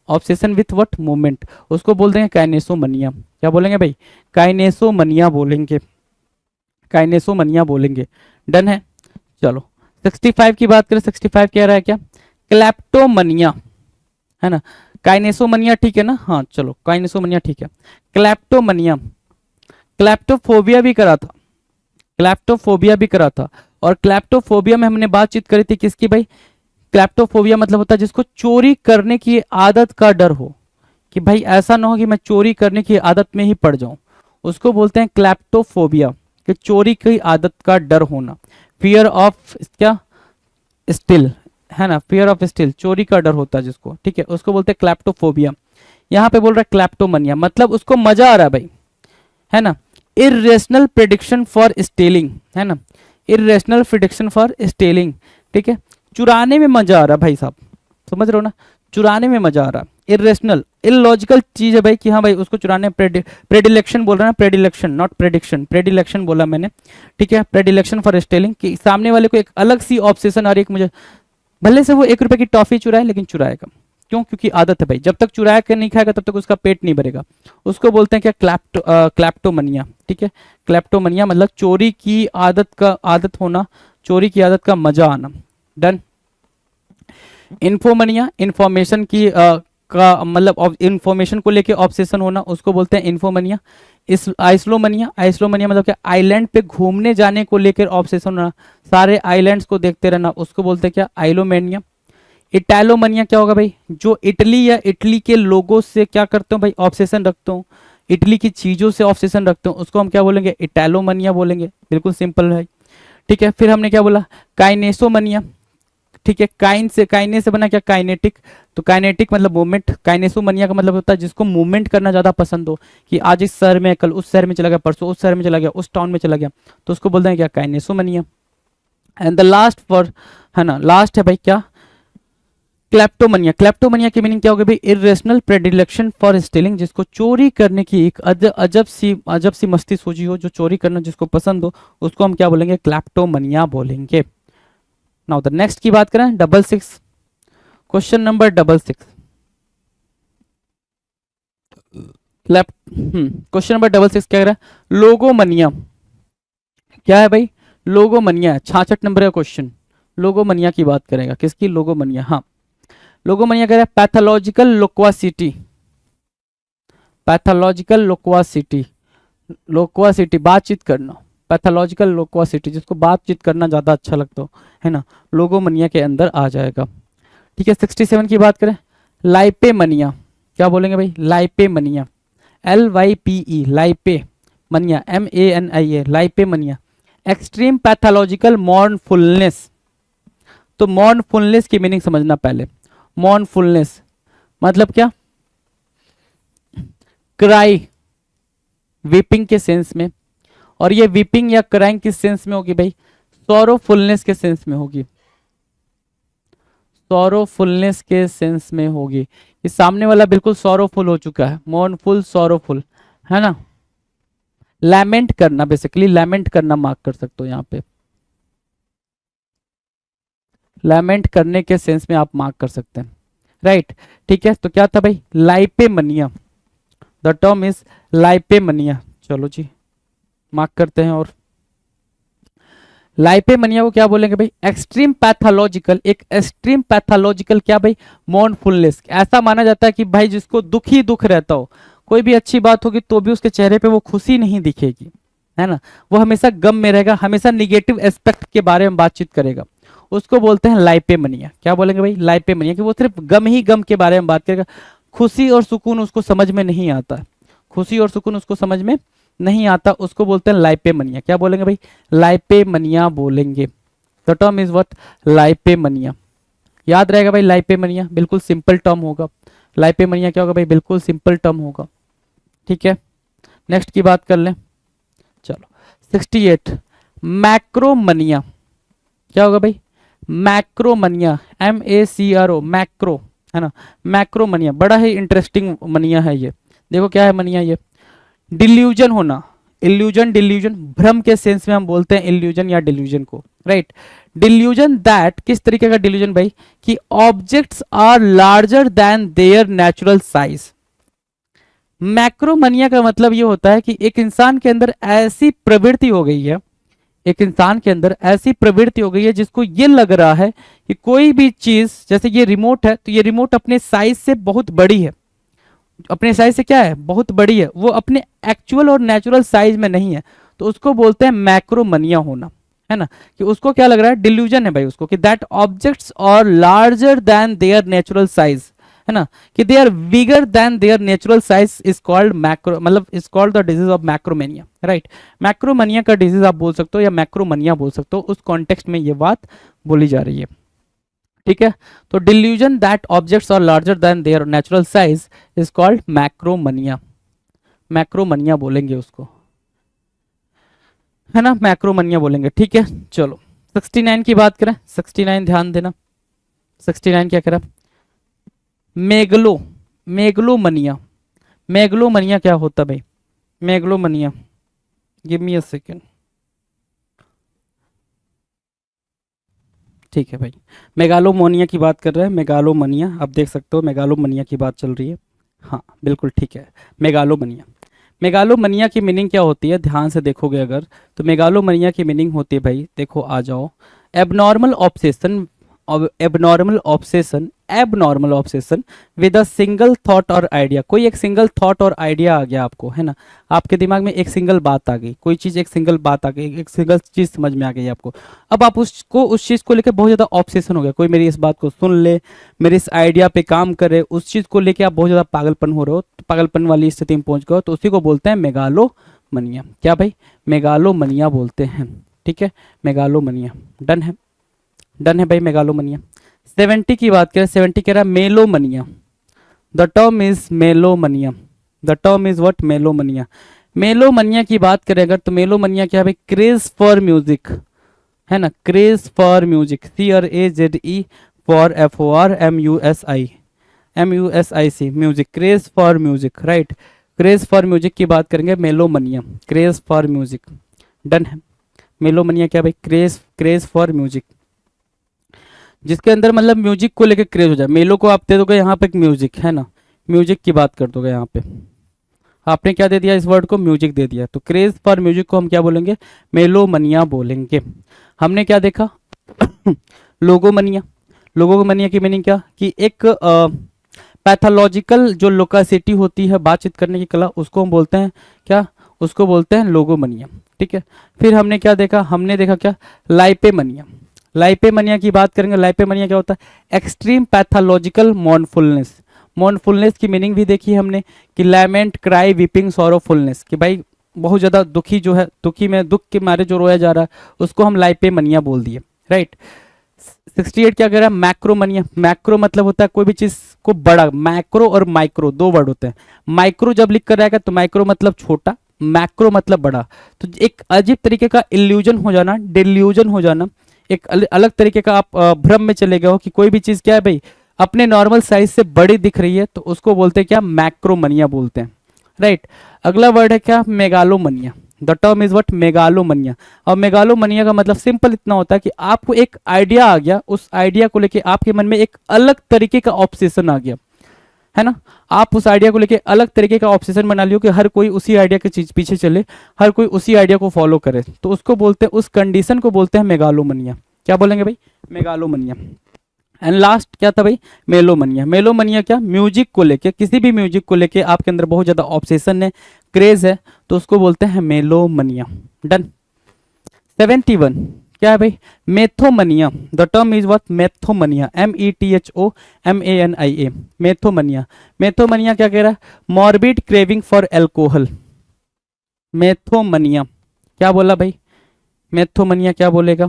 obsession with what, movement, उसको बोलते हैं काइनेसोमनिया। क्या बोलेंगे भाई, काइनेसोमनिया बोलेंगे, काइनेसोमनिया बोलेंगे। डन है। चलो 65 की बात करें। 65 कह रहा है क्या, क्लैप्टोमनिया, है ना, काइनेसोमनिया ठीक है ना, हाँ चलो काइनेसोमनिया ठीक है। क्लैप्टोमनिया, क्लैप्टोफोबिया भी करा था, क्लैप्टोफोबिया भी करा था। और क्लैप्टोफोबिया में हमने बातचीत करी थी किसकी भाई, क्लैप्टोफोबिया मतलब होता है जिसको चोरी करने की आदत का डर हो, कि भाई ऐसा ना हो कि मैं चोरी करने की आदत में ही पड़ जाऊं, उसको बोलते हैं क्लैप्टोफोबिया, कि चोरी की आदत का डर होना, फियर ऑफ क्या, स्टिल, है ना, फियर ऑफ स्टिल, चोरी का डर होता है जिसको, ठीक है, उसको बोलते हैं क्लैप्टोफोबिया। यहाँ पे बोल रहा है क्लैप्टोमनिया, मतलब उसको मजा आ रहा है भाई, है ना। इरेशनल प्रेडिक्शन फॉर स्टेलिंग, है ना, इरेशनल प्रेडिक्शन फॉर स्टेलिंग, ठीक है, चुराने में मजा आ रहा है भाई साहब, समझ रहे हो ना, चुराने में मजा आ रहा है। इरेशनल, इलॉजिकल चीज है भाई कि हाँ भाई उसको चुराने, प्रेडिलेक्शन बोल रहा है, प्रेडिलेक्शन नॉट प्रेडिक्शन, प्रेडिलेक्शन बोला मैंने, ठीक है, प्रेडिलेक्शन फॉर स्टेलिंग, कि सामने वाले को एक अलग सी ऑब्सेशन और एक मुझे, भले से वो 1 रुपए की टॉफी चुराए लेकिन चुराएगा, क्यों, क्योंकि आदत है भाई, जब तक चुराया कर नहीं खाएगा तब तक उसका पेट नहीं भरेगा। उसको बोलते हैं क्या, क्लैप्टोमनिया, ठीक है, क्लैप्टोमनिया मतलब चोरी की आदत का, आदत होना, चोरी की आदत का मजा आना। डन। इन्फोमनिया, इंफॉर्मेशन की का मतलब इंफॉर्मेशन को लेके ऑब्सेशन होना, उसको बोलते हैं इन्फोमनिया। इस आइसलोमनिया, आइसलोमनिया मतलब क्या, आइलैंड पे घूमने जाने को लेकर ऑब्सेशन होना, सारे आइलैंड्स को देखते रहना, उसको बोलते हैं क्या, आइलोमेनिया। इटैलोमनिया क्या होगा भाई, जो इटली या इटली के लोगों से क्या करते हो भाई, ऑब्सेशन रखते हो, इटली की चीजों से ऑब्सेशन रखते हो, उसको हम क्या बोलेंगे, इटैलोमनिया बोलेंगे, बिल्कुल सिंपल है, ठीक है। फिर हमने क्या बोला, काइनेसोमनिया, ठीक है, काइने से बना क्या, काइनेटिक, तो काइनेटिक मतलब मूवमेंट, काइनेसोमनिया का मतलब होता है जिसको मूवमेंट करना ज्यादा पसंद हो, कि आज इस शहर में, कल उस शहर में चला गया, परसों उस शहर में चला गया, उस टाउन में चला गया, तो उसको बोलते हैं क्या, काइनेसोमनिया। एंड द लास्ट फॉर, है ना, लास्ट है भाई क्या, क्लैप्टोमनिया। क्लैप्टोमनिया की मीनिंग क्या होगी भाई, इरेशनल प्रेडिलेक्शन फॉर स्टीलिंग, जिसको चोरी करने की एक अजब सी मस्ती सूझी हो, जो चोरी करना जिसको पसंद हो, उसको हम क्या बोलेंगे, क्लैप्टोमनिया बोलेंगे। नाउ द नेक्स्ट की बात करें, 66, क्वेश्चन नंबर 66, क्वेश्चन नंबर 66 क्या कह रहा है, लोगोमनिया। क्या है भाई, लोगोमनिया, 66 नंबर का क्वेश्चन, लोगोमनिया की बात करेगा, किसकी, लोगोमनिया, हाँ, लोगोमनिया कह रहा है पैथोलॉजिकल लोक्वासिटी, पैथोलॉजिकल लोक्वासिटी, लोक्वासिटी बातचीत करना, पैथोलॉजिकल लोक्वासिटी, जिसको बातचीत करना ज्यादा अच्छा लगता हो, है ना, लोगोमनिया के अंदर आ जाएगा, ठीक है। 67 की बात करें, लाइपेमनिया। क्या बोलेंगे भाई, लाइपेमनिया, LYPE, लाइपेमनिया, MANIA, लाइपेमनिया, एक्सट्रीम पैथोलॉजिकल मॉर्नफुलनेस। तो मॉर्नफुलनेस की मीनिंग समझना पहले, मॉर्नफुलनेस मतलब क्या, क्राई, वीपिंग के सेंस में, और ये वीपिंग या क्राइंग किस सेंस में होगी भाई? सॉरोफुलनेस के सेंस में होगी, सॉरोफुलनेस के सेंस में होगी। ये सामने वाला बिल्कुल सॉरोफुल हो चुका है, मोर्नफुल सॉरोफुल, है ना। लैमेंट करना, बेसिकली लैमेंट करना मार्क कर सकते हो यहाँ पे, लैमेंट करने के सेंस में आप मार्क कर सकते हैं, राइट। ठीक है, तो क्या था भाई? लाइपेमनिया, द टर्म इज लाइपेमनिया। चलो जी मार्क करते हैं। और लाइपेमनिया को क्या बोलेंगे भाई? एक्सट्रीम पैथोलॉजिकल, एक एक्सट्रीम पैथोलॉजिकल क्या भाई? मोर्नफुलनेस। ऐसा माना जाता है कि भाई जिसको दुख ही दुख रहता हो, कोई भी अच्छी बात होगी तो भी उसके चेहरे पे वो खुशी नहीं दिखेगी, है ना, वो हमेशा गम में रहेगा, हमेशा निगेटिव एस्पेक्ट के बारे में बातचीत करेगा, उसको बोलते हैं लाइपेमनिया। क्या बोलेंगे भाई? लाइपेमनिया, कि वो सिर्फ गम ही गम के बारे में बात करेगा, खुशी और सुकून उसको समझ में नहीं आता, खुशी और सुकून उसको समझ में नहीं आता, उसको बोलते हैं लाइपेमनिया। क्या बोलेंगे भाई? लाइपेमनिया बोलेंगे। The term is what? Lypemania. याद रहेगा भाई लाइपेमनिया, बिल्कुल सिंपल टर्म होगा। लाइपेमनिया क्या होगा भाई? बिल्कुल सिंपल टर्म होगा। ठीक है, नेक्स्ट की बात कर लें। चलो 68, मैक्रोमनिया। क्या होगा भाई? मैक्रोमनिया, MACRO, मैक्रो, है ना, मैक्रोमनिया। बड़ा ही इंटरेस्टिंग मनिया है ये। देखो क्या है मनिया ये? डिल्यूजन होना, इल्यूजन, डिल्यूजन, भ्रम के सेंस में हम बोलते हैं इल्यूजन या डिल्यूजन को, राइट। डिल्यूजन दैट, किस तरीके का डिल्यूजन भाई? कि objects are larger than their natural size. Macromania का मतलब ये होता है कि एक इंसान के अंदर ऐसी प्रवृत्ति हो गई है, एक इंसान के अंदर ऐसी प्रवृत्ति हो गई है जिसको ये लग रहा है कि कोई भी चीज, जैसे ये रिमोट है, तो ये रिमोट अपने साइज से बहुत बड़ी है, अपने साइज से क्या है? बहुत बड़ी है, वो अपने एक्चुअल और नेचुरल साइज में नहीं है, तो उसको बोलते हैं मैक्रोमनिया होना, है ना। कि उसको क्या लग रहा है? डिल्यूजन है भाई उसको, कि that objects are larger than their natural size, है ना, कि they are bigger than their natural size is called macro, मतलब is called the disease of macromania, right. Macromania का डिजीज आप बोल सकते हो या मैक्रोमनिया बोल सकते हो, उस कॉन्टेक्स्ट में ये बात बोली जा रही है। ठीक है, तो delusion that objects are larger than their natural size is called macromania, macromania बोलेंगे उसको, है ना, मैक्रोमनिया बोलेंगे। ठीक है, चलो 69 की बात करें। 69 ध्यान देना, 69 क्या करा? मेगलो, मेगलोमनिया। मेगलोमनिया क्या होता भाई? मेगलोमनिया, गिव मी अ सेकेंड। ठीक है भाई, मेगालोमोनिया की बात कर रहे हैं, मेगालोमनिया, आप देख सकते हो मेगालोमनिया की बात चल रही है। हाँ बिल्कुल ठीक है, मेगालोमनिया। मेगालोमनिया की मीनिंग क्या होती है? ध्यान से देखोगे अगर, तो मेगालोमनिया की मीनिंग होती है भाई, देखो आ जाओ, abnormal obsession, abnormal obsession, abnormal obsession with a single thought और आइडिया। कोई एक सिंगल थॉट और आइडिया आ गया आपको, है ना, आपके दिमाग में एक सिंगल बात आ गई, कोई चीज एक सिंगल बात आ गई, एक सिंगल चीज समझ में आ गई आपको। अब आप उसको, उस चीज को लेकर बहुत ज्यादा ऑब्सेशन हो गया, कोई मेरी इस बात को सुन ले, मेरे इस आइडिया पे काम करे, उस चीज को लेकर आप बहुत ज्यादा पागलपन हो रहे हो, तो पागलपन वाली स्थिति में पहुंच गए हो, तो उसी को बोलते हैं मेगालोमनिया। क्या भाई? मेगालोमनिया बोलते हैं। ठीक है, मेगालोमनिया डन है, डन है भाई, मेगालोमनिया। 70 की बात करें, 70 कह रहा है melomania. The term is melomania, the term is what? Melomania. Melomania की बात करें अगर, तो मेलोमनिया क्या है भाई? क्रेज फॉर म्यूजिक, है ना, craze for music, CRAZE for FOR MUSIC, music, craze for music, right. Craze for music की बात करेंगे, मेलोमनिया, क्रेज फॉर म्यूजिक, डन है। मेलोमनिया क्या भाई? क्रेज फॉर म्यूजिक, जिसके अंदर मतलब म्यूजिक को लेकर क्रेज हो जाए। मेलो को आप दे दोगे यहाँ पे म्यूजिक, है ना, म्यूजिक की बात कर दोगे यहाँ पे, आपने क्या दे दिया? इस वर्ड को म्यूजिक दे दिया, तो क्रेज फॉर म्यूजिक को हम क्या बोलेंगे? मेलोमनिया बोलेंगे। हमने क्या देखा? लोगोमनिया। लोगोमनिया की मीनिंग क्या? कि एक पैथोलॉजिकल जो लोकासिटी होती है, बातचीत करने की कला, उसको हम बोलते हैं क्या? उसको बोलते हैं लोगोमनिया। ठीक है, फिर हमने क्या देखा? हमने देखा क्या? लाइपेमनिया। लाइपेमनिया की बात करेंगे, लाइपेमनिया क्या होता है? Extreme pathological मोर्नफुलनेस। मोर्नफुलनेस की मीनिंग भी देखी हमने कि लैमेंट, क्राई, वीपिंग, सॉरोफुलनेस, कि भाई बहुत ज्यादा दुखी जो है, दुखी में दुख के मारे जो रोया जा रहा है, उसको हम लाइपेमनिया बोल दिए, राइट। 68 क्या कह रहा है? मैक्रोमनिया। मैक्रो मतलब होता है कोई भी चीज को बड़ा, मैक्रो और माइक्रो दो वर्ड होते हैं। माइक्रो जब लिख कर रहेगा तो माइक्रो मतलब छोटा, मैक्रो मतलब बड़ा। तो एक अजीब तरीके का इल्यूजन हो जाना, डिल्यूजन हो जाना, एक अलग तरीके का आप भ्रम में चले गए हो कि कोई भी चीज़ क्या है भाई अपने नॉर्मल साइज से बड़ी दिख रही है, तो उसको बोलते हैं क्या, मैक्रोमनिया बोलते हैं, राइट। अगला वर्ड है क्या, megalomania. The term is what, megalomania. और मेगालोमनिया का मतलब सिंपल इतना होता है कि आपको एक आइडिया आ गया, उस आइडिया को लेके आपके मन में एक अलग तरीके का ऑब्सेशन आ गया, है ना। आप उस आइडिया को लेके अलग तरीके का ऑब्सेशन बना लियो कि हर कोई उसी आइडिया के चीज पीछे चले, हर कोई उसी आइडिया को फॉलो करे, तो उसको बोलते हैं, उस कंडीशन को बोलते हैं मेगालोमनिया। क्या बोलेंगे भाई, मेगालोमनिया। एंड लास्ट क्या था भाई, मेलोमनिया। मेलोमनिया क्या, म्यूजिक को लेके, किसी भी म्यूजिक को लेके आपके अंदर बहुत ज्यादा ऑब्सेशन है, क्रेज है, तो उसको बोलते हैं मेलोमनिया। डन। 71 क्या है भाई, methomania. The term is what, methomania, METHOMANIA, methomania. Methomania क्या कह रहा है, morbid craving for alcohol. Methomania क्या बोला भाई, मेथोमनिया क्या बोलेगा,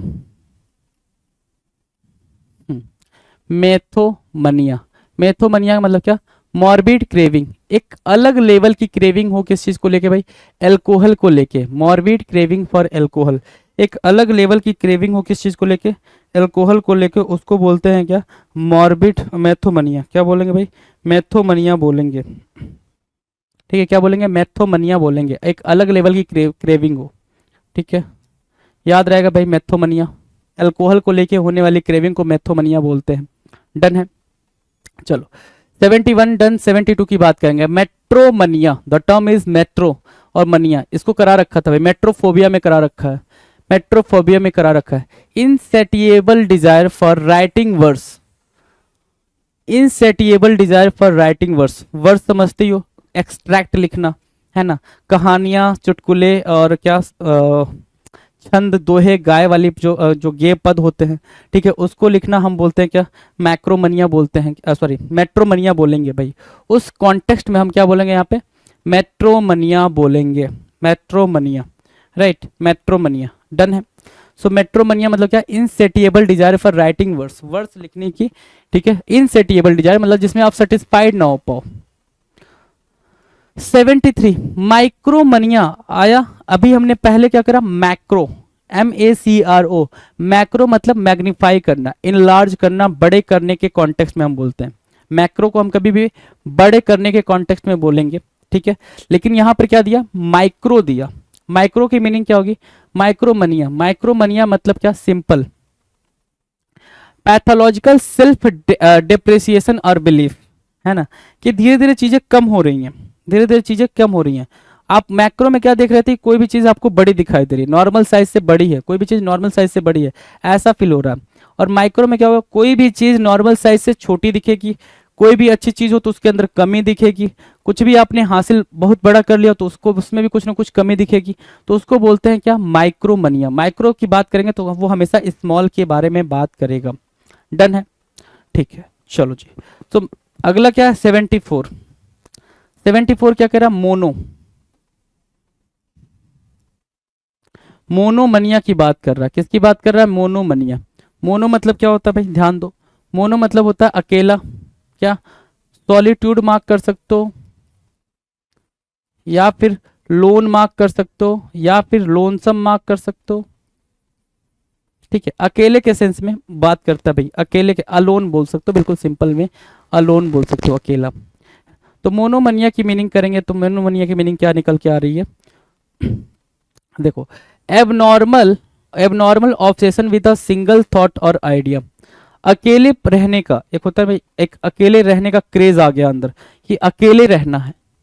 मेथोमनिया। मेथोमनिया का मतलब क्या, मॉर्बिड क्रेविंग, एक अलग लेवल की क्रेविंग हो किस चीज को लेके भाई, एल्कोहल को लेके। मॉर्बिड क्रेविंग फॉर एल्कोहल, एक अलग लेवल की क्रेविंग हो किस चीज को लेके, एल्कोहल को लेके, उसको बोलते हैं क्या, मॉर्बिड मेथोमनिया। क्या बोलेंगे भाई, मेथोमनिया बोलेंगे, ठीक है। क्या बोलेंगे, मेथोमनिया बोलेंगे, एक अलग लेवल की क्रेविंग हो, ठीक है। याद रहेगा भाई, मेथोमनिया, अल्कोहल को लेके होने वाली क्रेविंग को मेथोमनिया बोलते हैं। डन है, चलो 71 डन। 72 की बात करेंगे, मेट्रोमनिया। द टर्म इज मेट्रो और मनिया, इसको करा रखा था भाई, मेट्रोफोबिया में करा रखा है, मेट्रोफोबिया में करा रखा है। Insatiable desire for writing verse, insatiable desire for writing verse, verse समझते हो, एक्सट्रैक्ट लिखना, है ना, कहानियां, चुटकुले और क्या छंद, दोहे, गाय वाली जो गेय पद होते हैं, ठीक है, उसको लिखना हम बोलते हैं क्या, मैक्रोमनिया बोलते हैं, सॉरी मेट्रोमनिया बोलेंगे भाई। उस कॉन्टेक्स्ट में हम क्या बोलेंगे यहाँ पे, मेट्रोमनिया बोलेंगे, मेट्रोमनिया, राइट, मेट्रोमनिया। डन है। सो मेट्रोमनिया मतलब क्या, insatiable desire for writing verse, verse लिखने की, ठीक है। इनसेटिएबल डिजायर मतलब जिसमें आप सेटिस्फाइड ना हो पाओ। 73 माइक्रोमनिया आया। अभी हमने पहले क्या करा, मैक्रो, MACRO, मैक्रो मतलब मैग्नीफाई करना, इनलार्ज करना, बड़े करने के कॉन्टेक्स्ट में हम बोलते हैं। मैक्रो को हम कभी भी बड़े करने के कॉन्टेक्स्ट में बोलेंगे, ठीक है। लेकिन यहां पर क्या दिया, माइक्रो दिया। माइक्रो की मीनिंग क्या होगी, माइक्रोमनिया। माइक्रोमनिया मतलब क्या, सिंपल, पैथोलॉजिकल सेल्फ डिप्रेसिएशन और बिलीफ, है ना, कि धीरे धीरे चीजें कम हो रही हैं, धीरे धीरे चीजें कम हो रही हैं। आप मैक्रो में क्या देख रहे थे, कोई भी चीज आपको बड़ी दिखाई दे रही है, नॉर्मल साइज से बड़ी है, कोई भी चीज नॉर्मल साइज से बड़ी है, ऐसा फील हो रहा है। और माइक्रो में क्या होगा, कोई भी चीज नॉर्मल साइज से छोटी दिखेगी, कोई भी अच्छी चीज हो तो उसके अंदर कमी दिखेगी, कुछ भी आपने हासिल बहुत बड़ा कर लिया तो उसको उसमें भी कुछ ना कुछ कमी दिखेगी, तो उसको बोलते हैं क्या, माइक्रोमनिया। माइक्रो की बात करेंगे तो वो हमेशा स्मॉल के बारे में बात करेगा। डन है, ठीक है, चलो जी। तो अगला क्या है, 74। 74 क्या कह रहा, मोनो, मोनोमनिया की बात कर रहा है। किसकी बात कर रहा है, मोनोमनिया। मोनो मतलब क्या होता है भाई, ध्यान दो, मोनो मतलब होता है अकेला, क्या, सॉलिट्यूड मार्क कर सकते हो, या फिर लोन मार्क कर सकते हो, या फिर लोनसम मार्क कर सकते हो, ठीक है। अकेले के सेंस में बात करता है भाई, अकेले के, अलोन बोल सकते हो, बिल्कुल सिंपल में अलोन बोल सकते हो, अकेला। तो मोनोमनिया की मीनिंग करेंगे तो मोनोमनिया की मीनिंग क्या निकल के आ रही है, देखो, abnormal, abnormal obsession with a single thought और आइडिया। अकेले रहने का एक होता है भाई, एक अकेले रहने का क्रेज आ गया अंदर कि अकेले रहना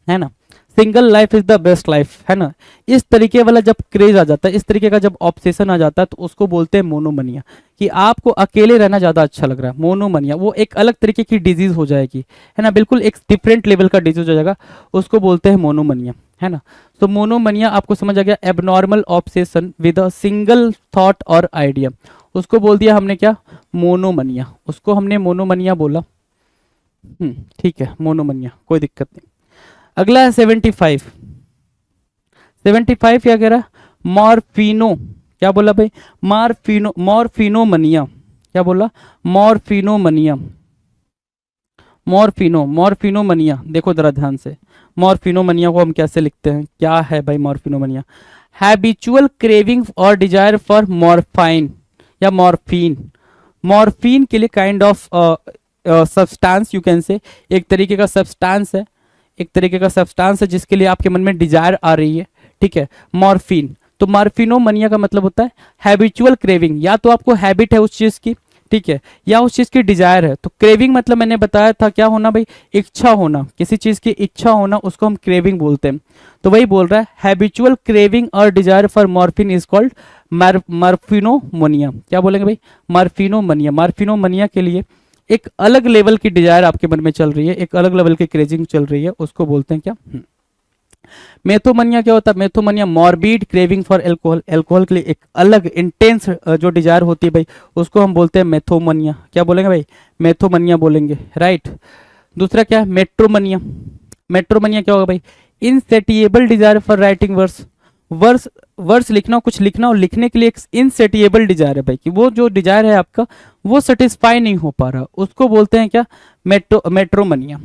है ना, single life is the best life, है ना। इस तरीके वाला जब क्रेज आ जाता है, इस तरीके का जब ऑब्सेशन आ जाता है, तो उसको बोलते हैं मोनोमनिया, कि आपको अकेले रहना ज्यादा अच्छा लग रहा है। मोनोमनिया वो एक अलग तरीके की डिजीज हो जाएगी, है ना, बिल्कुल एक डिफरेंट लेवल का डिजीज हो जाएगा, उसको बोलते हैं मोनोमनिया, है ना। तो मोनोमनिया आपको समझ आ गया, abnormal obsession with a single thought और आइडिया, उसको बोल दिया हमने क्या, मोनोमनिया, उसको हमने मोनोमनिया बोला। ठीक है, मोनोमनिया, कोई दिक्कत नहीं। अगला है 75। 75 क्या कह रहा है, मॉर्फिनो, क्या बोला भाई, मॉर्फिनो, मॉर्फिनोमनिया, क्या बोला, मॉर्फिनोमनिया। मॉर्फिनोमनिया, देखो जरा ध्यान से, मॉर्फिनोमनिया को हम कैसे लिखते हैं, क्या है भाई मॉर्फिनोमनिया? हैबिचुअल क्रेविंग और डिजायर फॉर मॉर्फाइन या मॉर्फिन। मॉर्फिन के लिए kind of substance you can say, एक तरीके का सब्सटेंस है, एक तरीके का सब्सटेंस है जिसके लिए आपके मन में डिजायर आ रही है, ठीक है, मॉर्फिन। तो मॉर्फिनोमनिया का मतलब होता है हैबिचुअल क्रेविंग, या तो आपको हैबिट है उस चीज की, ठीक है, या उस चीज की डिजायर है। तो क्रेविंग मतलब मैंने बताया था क्या होना भाई, इच्छा होना, किसी चीज की इच्छा होना, उसको हम क्रेविंग बोलते हैं। तो वही बोल रहा है हैबिचुअल क्रेविंग और desire for morphine is called morphinomania. क्या बोलेंगे भाई? मॉर्फिनोमनिया। मॉर्फिनोमनिया के लिए एक अलग लेवल की डिजायर आपके मन में चल रही है, एक अलग लेवल की क्रेविंग चल रही है, उसको बोलते हैं क्या? मेथोमनिया क्या होता है? Methomania morbid craving for alcohol, alcohol के लिए एक अलग इंटेंस जो डिजायर होती है भाई, उसको हम बोलते हैं मेथोमनिया। क्या बोलेंगे भाई? मेथोमनिया बोलेंगे, राइट। दूसरा क्या है? मेट्रोमनिया। मेट्रोमनिया क्या होगा भाई? Insatiable desire for writing verse, verse लिखना, कुछ लिखना, और लिखने के लिए एक इनसेटिएबल डिजायर है भाई, कि वो जो डिजायर है आपका वो सेटिस्फाई नहीं हो पा रहा, उसको बोलते हैं क्या? मेट्रोमनिया।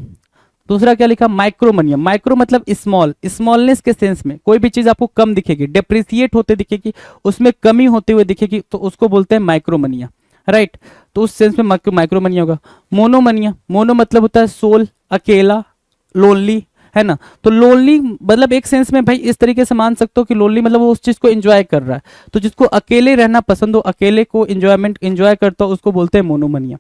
दूसरा क्या लिखा? माइक्रोमनिया। माइक्रो मतलब स्मॉल, स्मॉलनेस के सेंस में कोई भी चीज आपको कम दिखेगी, डेप्रिसिएट होते दिखेगी, उसमें कमी होते हुए दिखेगी, तो उसको बोलते हैं माइक्रोमनिया, राइट। तो उस सेंस में माइक्रोमनिया होगा। मोनोमनिया, मोनो मतलब होता है सोल, अकेला, लोनली, है ना। तो लोनली मतलब एक सेंस में भाई इस तरीके से मान सकते हो कि लोनली मतलब वो उस चीज को एंजॉय कर रहा है, तो जिसको अकेले रहना पसंद हो, अकेले को एंजॉय करता हो, उसको बोलते हैं monomania.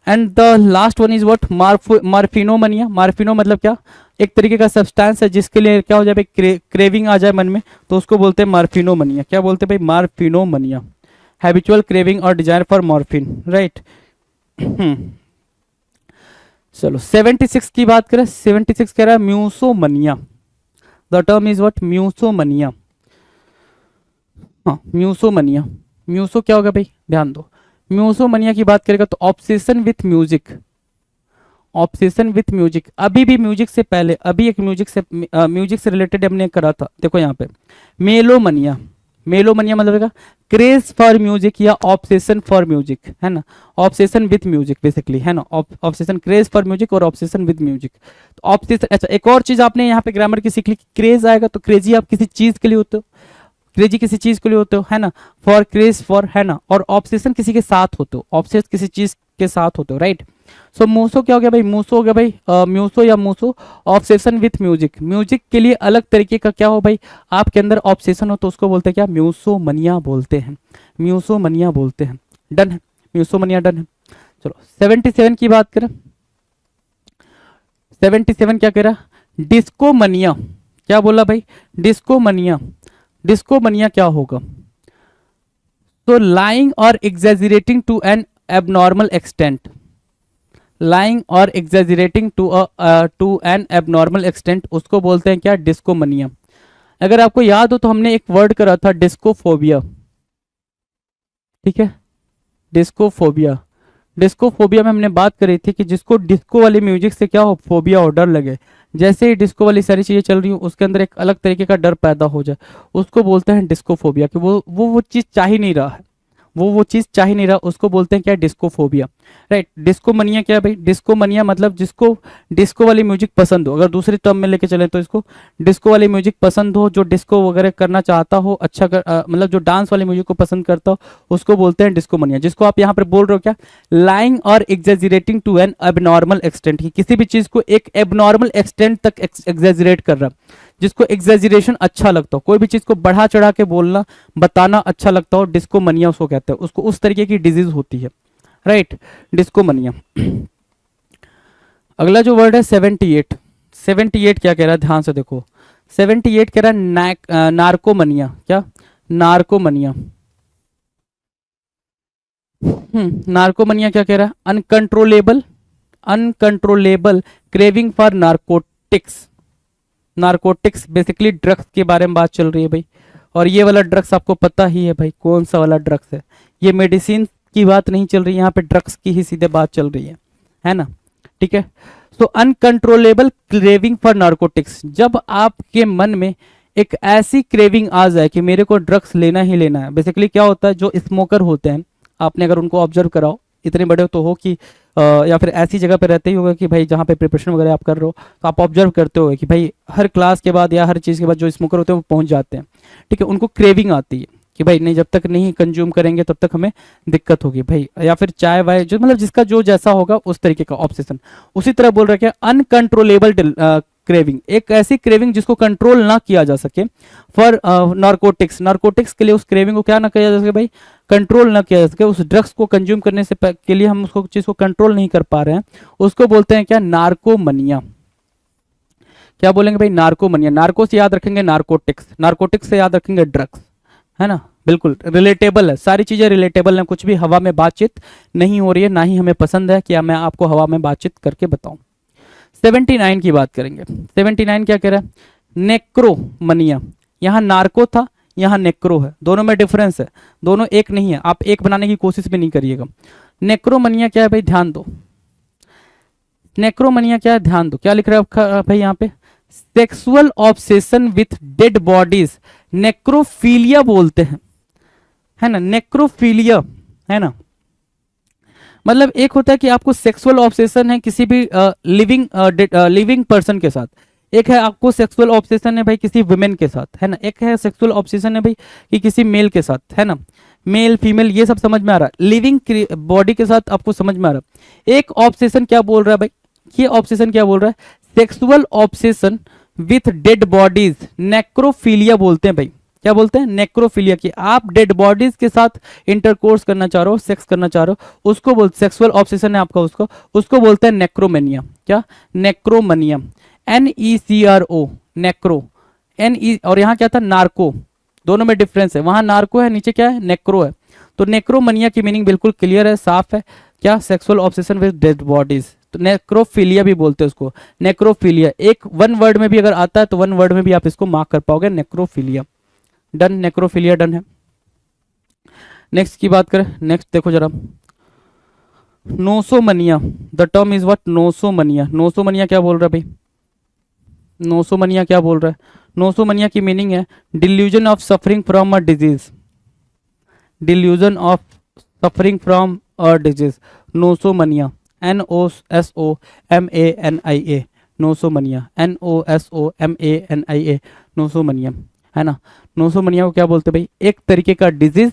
And the last one is what? Morphinomania. Morphino मतलब क्या? एक तरीके का सब्सटेंस है जिसके लिए क्या हो जाए भाई, क्रेविंग आ जाए मन में, तो उसको बोलते हैं मॉर्फिनोमनिया। क्या बोलते हैं भाई? मॉर्फिनोमनिया, हैबिचुअल क्रेविंग और डिजायर फॉर मॉर्फिन, राइट। चलो 76 की बात करें। 76 कह रहा है musomania. The term is what? Musomania. हाँ, म्यूसोमनिया। म्यूसो क्या होगा भाई? ध्यान दो, म्यूसोमनिया की बात करेगा तो obsession with music, obsession with music. अभी भी म्यूजिक से पहले, अभी एक म्यूजिक से रिलेटेड हमने करा था, देखो यहाँ पे मेलोमनिया। मेलोमनिया मतलब क्रेज फॉर म्यूजिक या ऑब्सेशन फॉर म्यूजिक, है ना, ऑब्सेशन विथ म्यूजिक बेसिकली, है ना, ऑब्सेशन, क्रेज फॉर म्यूजिक और ऑब्सेशन विथ म्यूजिक। तो ऑब्सेशन, अच्छा एक और चीज आपने यहाँ पे ग्रामर की सीख ली, क्रेज आएगा तो क्रेजी आप किसी चीज के लिए होते हो, क्रेजी किसी चीज के लिए होते हो, है ना, फॉर क्रेज फॉर, है ना, और ऑब्सेशन किसी के साथ होते हो, ऑब्सेस किसी चीज के साथ होते हो, राइट। सो मूसो क्या हो गया भाई? मूसो हो गया भाई, म्यूसो या मूसो ऑब्सेशन विथ म्यूजिक। म्यूजिक के लिए अलग तरीके का क्या हो भाई, आपके अंदर ऑब्सेशन हो, तो उसको बोलते हैं क्या? म्यूसोमनिया बोलते हैं, म्यूसोमनिया बोलते हैं। डन है, म्यूसोमनिया डन है। चलो 77 की बात करें। 77 क्या कह रहा? डिस्कोमनिया। क्या बोला भाई? डिस्कोमनिया। डिस्कोमनिया क्या होगा? तो लाइंग और exaggerating to an abnormal extent, lying और exaggerating to an abnormal extent, उसको बोलते हैं क्या? डिस्कोमनिया। अगर आपको याद हो तो हमने एक वर्ड करा था डिस्कोफोबिया, ठीक है, डिस्कोफोबिया। डिस्कोफोबिया में हमने बात करी थी कि जिसको डिस्को वाली म्यूजिक से क्या हो, फोबिया हो, डर लगे, जैसे ही डिस्को वाली सारी चीजें चल रही हो उसके अंदर एक अलग तरीके का डर पैदा हो जाए, उसको बोलते हैं डिस्कोफोबिया, कि वो चीज चाह ही नहीं रहा है, वो चीज चाह ही नहीं रहा, उसको बोलते हैं क्या? डिस्कोफोबिया, राइट। डिस्कोमनिया क्या है भाई? डिस्कोमनिया मतलब जिसको डिस्को वाली म्यूजिक पसंद हो, अगर दूसरी टर्म में लेके चले तो इसको डिस्को वाली म्यूजिक पसंद हो, जो डिस्को वगैरह करना चाहता हो, अच्छा मतलब जो डांस वाली म्यूजिक को पसंद करता हो, उसको बोलते हैं डिस्कोमनिया। जिसको आप यहाँ पर बोल रहे हो क्या? लाइंग और exaggerating to an abnormal extent, किसी भी चीज को एक एबनॉर्मल एक्सटेंट तक एग्जैजरेट कर रहा, जिसको एग्जैजरेशन अच्छा लगता हो, कोई भी चीज को बढ़ा चढ़ा के बोलना, बताना अच्छा लगता हो, डिस्कोमनिया उसको कहते हैं, उसको उस तरीके की डिजीज होती है, राइट, डिस्कोमनिया। अगला जो वर्ड है 78। 78 क्या कह रहा है? ध्यान से देखो, 78 कह रहा है नार्कोमनिया। क्या? नार्कोमनिया। नार्कोमनिया क्या कह रहा है? Uncontrollable, uncontrollable craving for narcotics. Narcotics basically drugs के बारे में बात चल रही है भाई, और ये वाला ड्रग्स आपको पता ही है भाई कौन सा वाला ड्रग्स है, ये मेडिसिन की बात नहीं चल रही, यहाँ पे ड्रग्स की ही सीधे बात चल रही है ना, ठीक है। सो अनकंट्रोलेबल क्रेविंग फॉर नार्कोटिक्स, जब आपके मन में एक ऐसी क्रेविंग आ जाए कि मेरे को ड्रग्स लेना ही लेना है। बेसिकली क्या होता है, जो स्मोकर होते हैं, आपने अगर उनको ऑब्जर्व कराओ, इतने बड़े तो हो कि या फिर ऐसी जगह पे रहते ही होगा कि भाई जहाँ पे प्रिपरेशन वगैरह आप कर रहे हो, तो आप ऑब्जर्व करते हो कि भाई हर क्लास के बाद या हर चीज़ के बाद जो स्मोकर होते हैं वो पहुँच जाते हैं, ठीक है, उनको क्रेविंग आती है कि भाई नहीं, जब तक नहीं कंज्यूम करेंगे तब तक हमें दिक्कत होगी भाई, या फिर चाय वाय जो मतलब जिसका जो जैसा होगा उस तरीके का ऑब्सेशन। उसी तरह बोल रहे हैं अनकंट्रोलेबल क्रेविंग, एक ऐसी क्रेविंग जिसको कंट्रोल ना किया जा सके। फॉर नारकोटिक्स, नारकोटिक्स के लिए उस क्रेविंग को क्या ना किया जा सके भाई, कंट्रोल ना किया जा सके। उस ड्रग्स को कंज्यूम करने से के लिए हम उसको चीज को कंट्रोल नहीं कर पा रहे हैं, उसको बोलते हैं क्या, नार्कोमनिया। क्या बोलेंगे भाई, नार्कोमनिया। नार्को से याद रखेंगे नार्कोटिक्स, नार्कोटिक्स से याद रखेंगे ड्रग्स, है ना, बिल्कुल रिलेटेबल है, सारी चीजें रिलेटेबल हैं, कुछ भी हवा में बातचीत नहीं हो रही है, ना ही हमें पसंद है कि मैं आपको हवा में बातचीत करके बताऊं। 79 की बात करेंगे। 79 क्या कह रहा है, नेक्रोमनिया। यहाँ नार्को था, यहाँ नेक्रो है, दोनों में डिफरेंस है, दोनों एक नहीं है, आप एक बनाने की कोशिश भी नहीं करिएगा। नेक्रोमनिया क्या है भाई, ध्यान दो, नेक्रोमनिया क्या है, ध्यान दो, क्या लिख रहा है भाई यहाँ पे, sexual obsession with dead bodies, necrophilia बोलते हैं, है ना, नेक्रोफीलिया, है ना। मतलब एक होता है कि आपको सेक्सुअल ऑब्सेशन है किसी भी लिविंग पर्सन के साथ, एक है आपको सेक्सुअल ऑब्सेशन है भाई किसी वुमेन के साथ, है ना, एक है सेक्सुअल ऑब्सेशन है भाई कि किसी मेल के साथ, है ना, मेल फीमेल ये सब समझ में आ रहा है, लिविंग बॉडी के साथ आपको समझ में आ रहा है। एक ऑब्सेशन क्या बोल रहा है भाई, ये ऑब्सेशन क्या बोल रहा है, sexual obsession with dead bodies, necrophilia बोलते हैं भाई, क्या बोलते हैं, नेक्रोफीलिया, की आप डेड बॉडीज के साथ इंटरकोर्स करना चाह रहे हो, सेक्स करना चाह रहे हो, उसको बोलते, सेक्सुअल ऑब्सेशन है आपका, उसको बोलते हैं नेक्रोमेनिया। क्या, नेक्रोमनिया, NECRO, नेक्रो, NE, और यहाँ क्या था, नार्को, दोनों में डिफरेंस है, वहां नार्को है, नीचे क्या है, नेक्रो है। तो नेक्रोमनिया की मीनिंग बिल्कुल क्लियर है, साफ है, क्या, sexual obsession with dead bodies. तो नेक्रोफीलिया भी बोलते हैं उसको, नेक्रोफीलिया, एक वन वर्ड में भी अगर आता है तो वन वर्ड में भी आप इसको मार्क कर पाओगे, नेक्रोफीलिया। डन, नेक्रोफीलिया डन है। नेक्स्ट की बात करें, नेक्स्ट देखो जरा, नोसोमनिया, द टर्म इज व्हाट, नोसोमनिया। नोसोमनिया क्या बोल रहा है भाई, नोसोमनिया क्या बोल रहा है, नोसोमनिया की मीनिंग है delusion of suffering from a disease, delusion of suffering from a disease, nosomania, NOSOMANIA, nosomania, NOSOMANIA, nosomania, है ना। नोसोमनिया को क्या बोलते हैं भाई, एक तरीके का डिजीज,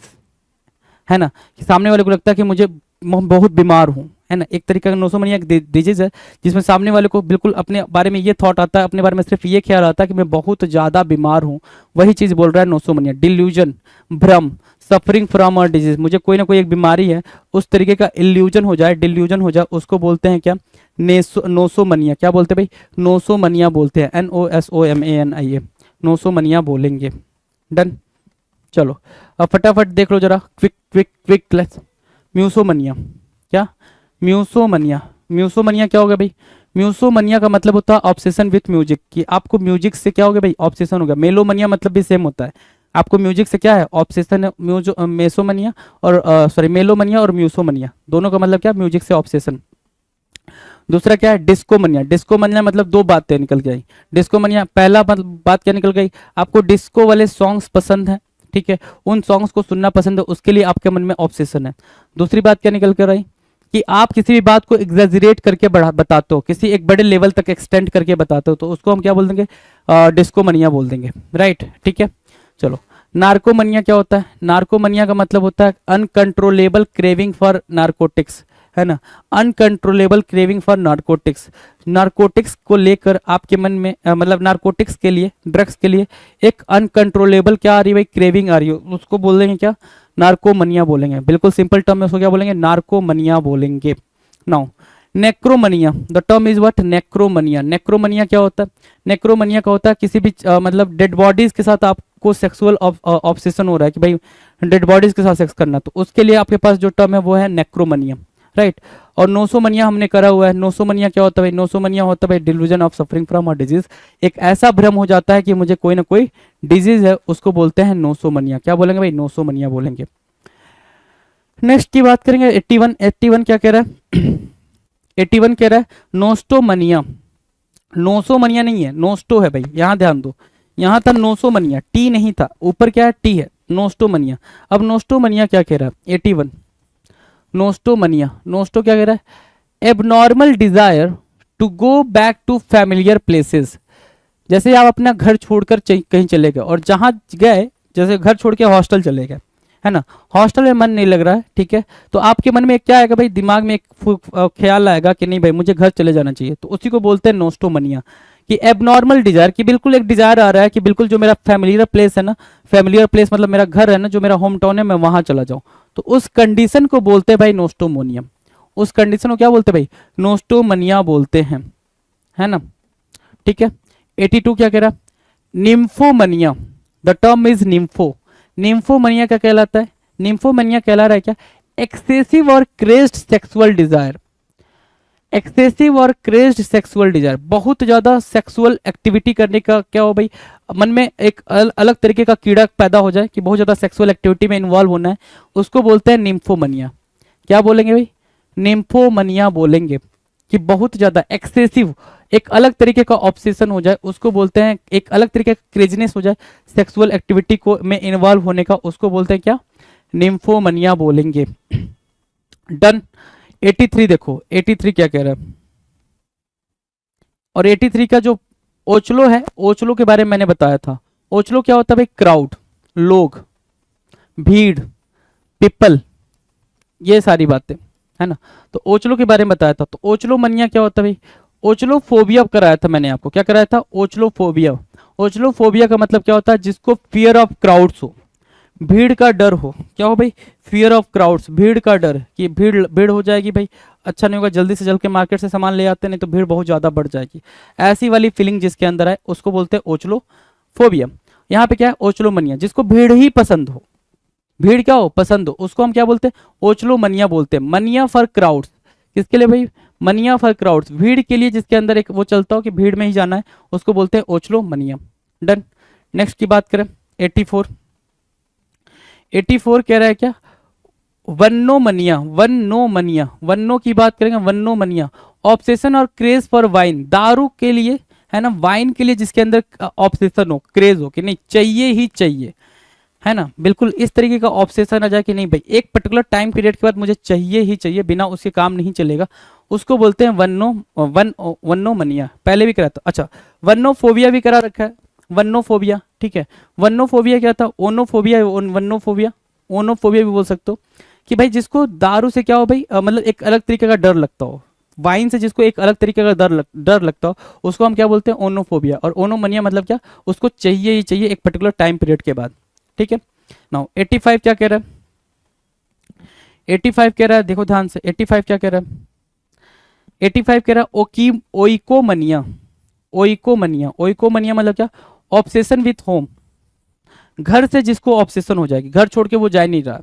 है ना, कि सामने वाले को लगता है कि मुझे बहुत बीमार हूं, है ना, एक तरीके का नोसोमनिया एक डिजीज है जिसमें सामने वाले को बिल्कुल अपने बारे में ये थॉट आता है, अपने बारे में सिर्फ ये ख्याल आता है कि मैं बहुत ज्यादा बीमार हूं, वही चीज बोल रहा है नोसोमनिया। डिल्यूजन, भ्रम, सफरिंग फ्रॉम अ डिजीज, मुझे कोई ना कोई एक बीमारी है, उस तरीके का इल्यूजन हो जाए, डिल्यूजन हो जाए, उसको बोलते हैं क्या, नोसोमनिया। क्या बोलते हैं भाई, नोसोमनिया बोलते हैं, NOSOMANIA, नोसोमनिया बोलेंगे। डन, चलो अब फटाफट देख लो जरा, क्विक क्विक क्विक क्लास। म्यूसोमनिया, क्या, म्यूसोमनिया, म्यूसोमनिया क्या होगा भाई, म्यूसोमनिया का मतलब होता है ऑब्सेशन विथ म्यूजिक, कि आपको म्यूजिक से क्या हो गया भाई, ऑब्सेशन हो गया। मेलोमनिया मतलब भी सेम होता है, आपको म्यूजिक से क्या है, ऑब्सेशन है, मेसोमनिया और सॉरी मेलोमनिया और म्यूसोमनिया दोनों का मतलब क्या, म्यूजिक से ऑब्सेशन। दूसरा क्या है, डिस्कोमनिया। डिस्कोमनिया मतलब दो बातें निकल गई, डिस्कोमनिया पहला बात क्या निकल गई, आपको डिस्को वाले सॉन्ग्स पसंद है, ठीक है, उन सॉन्ग्स को सुनना पसंद है, उसके लिए आपके मन में ऑब्सेशन है। दूसरी बात क्या निकल कर रही, कि आप किसी भी बात को एग्जैजरेट करके बताते हो, किसी एक बड़े लेवल तक एक्सटेंड करके बताते हो, तो उसको हम क्या बोल देंगे, डिस्कोमनिया बोल देंगे, राइट, ठीक है। चलो, नार्कोमनिया क्या होता है, नार्कोमनिया का मतलब होता है अनकंट्रोलेबल क्रेविंग फॉर नार्कोटिक्स, है ना, uncontrollable craving for narcotics. Narcotics को लेकर आपके मन में मतलब नार्कोटिक्स के लिए, ड्रग्स के लिए एक अनकंट्रोलेबल क्या आ रही है भाई, क्रेविंग आ रही है, उसको बोल देंगे क्या, नार्कोमनिया बोलेंगे। बिल्कुल सिंपल टर्म में उसको क्या बोलेंगे, नार्कोमनिया बोलेंगे। Now necromania, the term is what, necromania. Necromania क्या होता है, नेक्रोमनिया का होता है किसी भी मतलब डेड बॉडीज के साथ आपको सेक्सुअल ऑब्सेशन हो रहा है कि भाई डेड बॉडीज के साथ सेक्स करना, तो उसके लिए आपके पास जो टर्म है वो है नेक्रोमनिया, राइट। और नोसोमनिया हमने करा हुआ है, नोसोमनिया क्या होता है भाई, नोसोमनिया होता है भाई delusion of suffering from a disease, एक ऐसा भ्रम हो जाता है कि मुझे कोई ना कोई डिजीज है, उसको बोलते हैं नोसोमनिया। क्या बोलेंगे भाई, नोसोमनिया बोलेंगे। नेक्स्ट की बात करेंगे 81। 81 क्या कह रहा है 81 कह रहा है नोस्टोमनिया। नोसोमनिया नहीं है, नोस्टो है भाई, यहां ध्यान दो, यहां था नोसोमनिया, टी नहीं था, ऊपर क्या है, टी है, नोस्टोमनिया। अब नोस्टोमनिया क्या कह रहा है 81, नोस्टोमनिया, नोस्टो क्या कह रहा है, abnormal desire to go back to familiar places. जैसे आप अपना घर छोड़कर कहीं चले गए और जहां गए, जैसे घर छोड़ के हॉस्टल चले गए, है ना, हॉस्टल में मन नहीं लग रहा है, ठीक है, तो आपके मन में क्या आएगा भाई, दिमाग में एक ख्याल आएगा कि नहीं भाई मुझे घर चले जाना चाहिए, तो उसी को बोलते हैं नोस्टोमनिया। कि एबनॉर्मल डिजायर, कि बिल्कुल एक डिजायर आ रहा है कि बिल्कुल जो मेरा फैमिलियर प्लेस है ना, फैमिलियर प्लेस मतलब मेरा घर है ना, जो मेरा होम टाउन है, मैं वहां चला जाऊं, तो उस कंडीशन को बोलते हैं भाई नोस्टोमोनिया। उस कंडीशन को क्या बोलते हैं भाई, नोस्टोमनिया बोलते हैं, है ना, ठीक है। 82 क्या कह रहा है, निम्फोमनिया, द टर्म इज निम्फो। निम्फोमनिया क्या कहलाता है, निम्फोमनिया कहला रहा है क्या, एक्सेसिव और क्रेज्ड सेक्सुअल डिजायर। एक्सेसिव और क्रेज्ड सेक्सुअल डिजायर, बहुत ज्यादा सेक्सुअल एक्टिविटी करने का क्या हो भाई, मन में एक अलग तरीके का कीड़ा पैदा हो जाए कि बहुत ज्यादा सेक्सुअल एक्टिविटी में इन्वॉल्व होना है, उसको बोलते हैं निम्फोमनिया। क्या बोलेंगे भाई, निम्फोमनिया बोलेंगे। कि बहुत ज्यादा एक्सेसिव, एक अलग तरीके का ऑब्सेशन हो जाए, उसको बोलते हैं, एक अलग तरीके का क्रेजीनेस हो जाए सेक्सुअल एक्टिविटी को में इन्वॉल्व होने का, उसको बोलते हैं क्या, निम्फोमनिया बोलेंगे। डन। 83 देखो, 83 क्या कह रहा है, और 83 का जो ओचलो है, ओचलो के बारे में मैंने बताया था। ओचलो क्या होता है भाई, क्राउड, लोग, भीड़, पीपल, ये सारी बातें, है ना। तो ओचलो के बारे में बताया था। तो ओचलो मनिया क्या होता है भाई, ओचलो फोबिया कराया था मैंने आपको, क्या कराया था, ओचलो फोबिया। ओचलो फोबिया का मतलब क्या होता है, जिसको फियर ऑफ क्राउड्स हो, भीड़ का डर हो। क्या हो भाई, फियर ऑफ क्राउड्स, भीड़ का डर, कि भीड़ भीड़ हो जाएगी भाई, अच्छा नहीं होगा, जल्दी से जल्द के मार्केट से सामान ले आते, नहीं तो भीड़ बहुत ज्यादा बढ़ जाएगी, ऐसी वाली फीलिंग जिसके अंदर है उसको बोलते हैं ओचलो फोबिया। यहाँ पे क्या है, ओचलो मनिया, जिसको भीड़ ही पसंद हो, भीड़ क्या हो, पसंद हो, उसको हम क्या बोलते हैं, ओचलो मनिया बोलते हैं। मनिया फॉर क्राउड्स, किसके लिए भाई, मनिया फॉर क्राउड्स, भीड़ के लिए, जिसके अंदर एक वो चलता हो कि भीड़ में ही जाना है, उसको बोलते हैं ओचलो मनिया। डन। नेक्स्ट की बात करें, 84। 84 कह रहा है क्या, वन्नोमनिया, वन्नोमनिया, वन्नो की बात करेंगे, वन्नोमनिया, ऑब्सेशन और क्रेज फॉर वाइन, दारू के लिए, है ना, वाइन के लिए जिसके अंदर ऑब्सेशन हो, क्रेज हो, कि नहीं चाहिए ही चाहिए, है ना, बिल्कुल इस तरीके का ऑब्सेशन आ जाए कि नहीं भाई एक पर्टिकुलर टाइम पीरियड के बाद मुझे चाहिए ही चाहिए, बिना उसके काम नहीं चलेगा, उसको बोलते हैं वन्नोमनिया। पहले भी करा था, अच्छा, वन्नोफोबिया भी करा रखा है, वन्नोफोबिया, ठीक है। वन्नोफोबिया क्या था, ओनोफोबिया, वन्नोफोबिया, ओनोफोबिया भी बोल सकते हो, कि भाई जिसको दारू से क्या हो भाई, मतलब एक अलग तरीके का डर लगता हो, वाइन से जिसको एक अलग तरीके का डर लगता हो, उसको हम क्या बोलते हैं, ओनोफोबिया। और ओनोमनिया मतलब क्या, उसको चाहिए ही चाहिए एक पर्टिकुलर टाइम पीरियड के बाद, ठीक है। नाउ 85 क्या कह रहा है, 85 कह रहा है, देखो ध्यान से, 85 क्या कह रहा है, 85 कह रहा है ओइकोमनिया। ओइकोमनिया, ओइकोमनिया मतलब क्या, ऑब्सेशन विथ होम, घर से जिसको ऑब्सेशन हो जाएगी, घर छोड़ के वो जा नहीं रहा,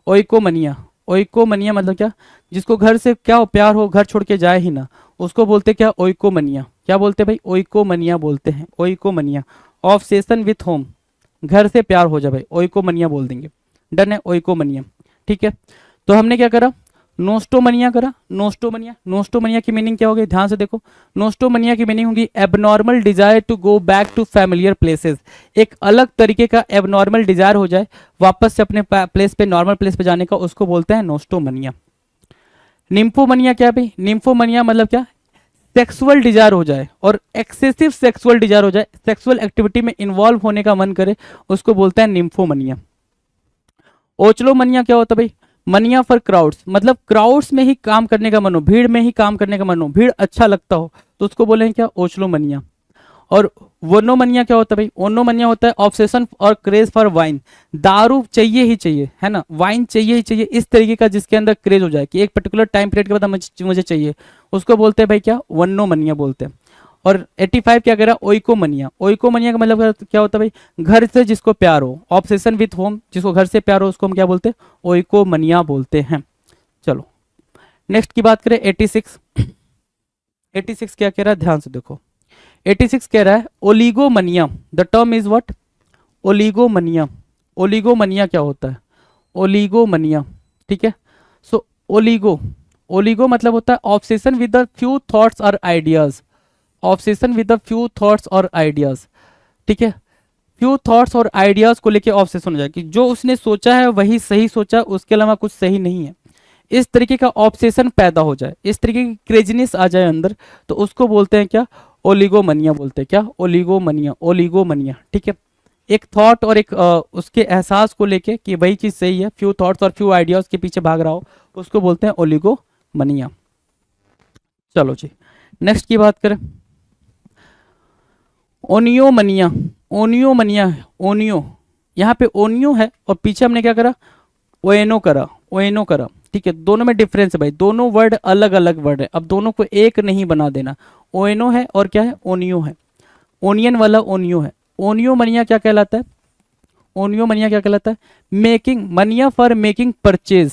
ओइकोमनिया। ओइकोमनिया मतलब क्या, जिसको घर से क्या हो, प्यार हो, घर छोड़ के जाए ही ना, उसको बोलते क्या, ओइकोमनिया। क्या बोलते हैं भाई, ओइकोमनिया बोलते हैं, ओइकोमनिया। ऑब्सेशन विथ होम, घर से प्यार हो जाए भाई, ओइकोमनिया बोल देंगे। डन है, ओइकोमनिया, ठीक है। तो हमने क्या करा, नोस्टोमनिया करा। नोस्टोमनिया, नोस्टोमनिया की मीनिंग क्या होगी, ध्यान से देखो, नोस्टोमनिया की मीनिंग होगी abnormal desire to go back to familiar places, एक अलग तरीके का एबनॉर्मल डिजायर हो जाए वापस से अपने प्लेस पे, नॉर्मल प्लेस पे जाने का, उसको बोलते हैं नोस्टोमनिया। निम्फोमनिया क्या भाई, निम्फोमनिया मतलब क्या, सेक्सुअल डिजायर हो जाए और एक्सेसिव सेक्सुअल डिजायर हो जाए, सेक्सुअल एक्टिविटी में इन्वॉल्व होने का मन करे, उसको बोलते हैं निम्फोमनिया। ओचलोमनिया क्या होता है भाई, मनिया फॉर क्राउड्स, मतलब क्राउड्स में ही काम करने का मन हो, भीड़ में ही काम करने का मन हो, भीड़ अच्छा लगता हो, तो उसको बोलेंगे क्या, ओचलोमनिया। और वोनोमनिया क्या होता है भाई, ओनोमनिया होता है ऑब्सेशन और क्रेज फॉर वाइन, दारू चाहिए ही चाहिए, है ना, वाइन चाहिए ही चाहिए, इस तरीके का जिसके अंदर क्रेज हो जाए कि एक पर्टिकुलर टाइम पीरियड के बाद मुझे चाहिए, उसको बोलते हैं भाई क्या, वन्नोमनिया बोलते हैं। और 85 क्या कह रहा है, ओइकोमनिया। ओइकोमनिया का मतलब क्या होता है भाई, घर से जिसको प्यार हो, ऑब्सेशन विथ होम, जिसको घर से प्यार हो, उसको हम क्या बोलते हैं, ओइकोमनिया बोलते हैं। चलो नेक्स्ट की बात करें, 86। 86 क्या कह रहा है, ध्यान से देखो, 86 कह रहा है ओलिगोमनिया, द टर्म इज व्हाट, ओलिगोमनिया। ओलिगोमनिया क्या होता है, ओलिगोमनिया, ठीक है। सो ओलिगो, ओलिगो मतलब होता है obsession with the few thoughts और ideas, obsession with the few thoughts और आइडियाज, ठीक है। फ्यू थॉट्स और आइडियाज को लेके ऑब्सेशन हो जाए कि जो उसने सोचा है वही सही सोचा, उसके अलावा कुछ सही नहीं है, इस तरीके का ऑब्सेशन पैदा हो जाए, इस तरीके की क्रेजीनेस आ जाए अंदर, तो उसको बोलते हैं क्या, ओलिगोमनिया बोलते हैं। क्या, ओलिगोमनिया, ओलिगोमनिया, ठीक है। एक थॉट और एक उसके एहसास को लेके कि वही चीज सही है, फ्यू थॉट्स और फ्यू आइडियाज के पीछे भाग रहा हो, उसको बोलते हैं ओलिगोमनिया। चलो जी, नेक्स्ट की बात करें, ओनियोमनिया। ओनियोमनिया, ओनियो, यहाँ पे ओनियो है और पीछे हमने क्या करा, ओएनो करा, ओएनो करा, ठीक है। दोनों में डिफरेंस है भाई, दोनों वर्ड अलग अलग वर्ड है, अब दोनों को एक नहीं बना देना। ओएनो है और क्या है, ओनियो है, ओनियन वाला ओनियो है। ओनियो मनिया क्या कहलाता है, ओनियो मनिया क्या कहलाता है, making, mania for making purchase,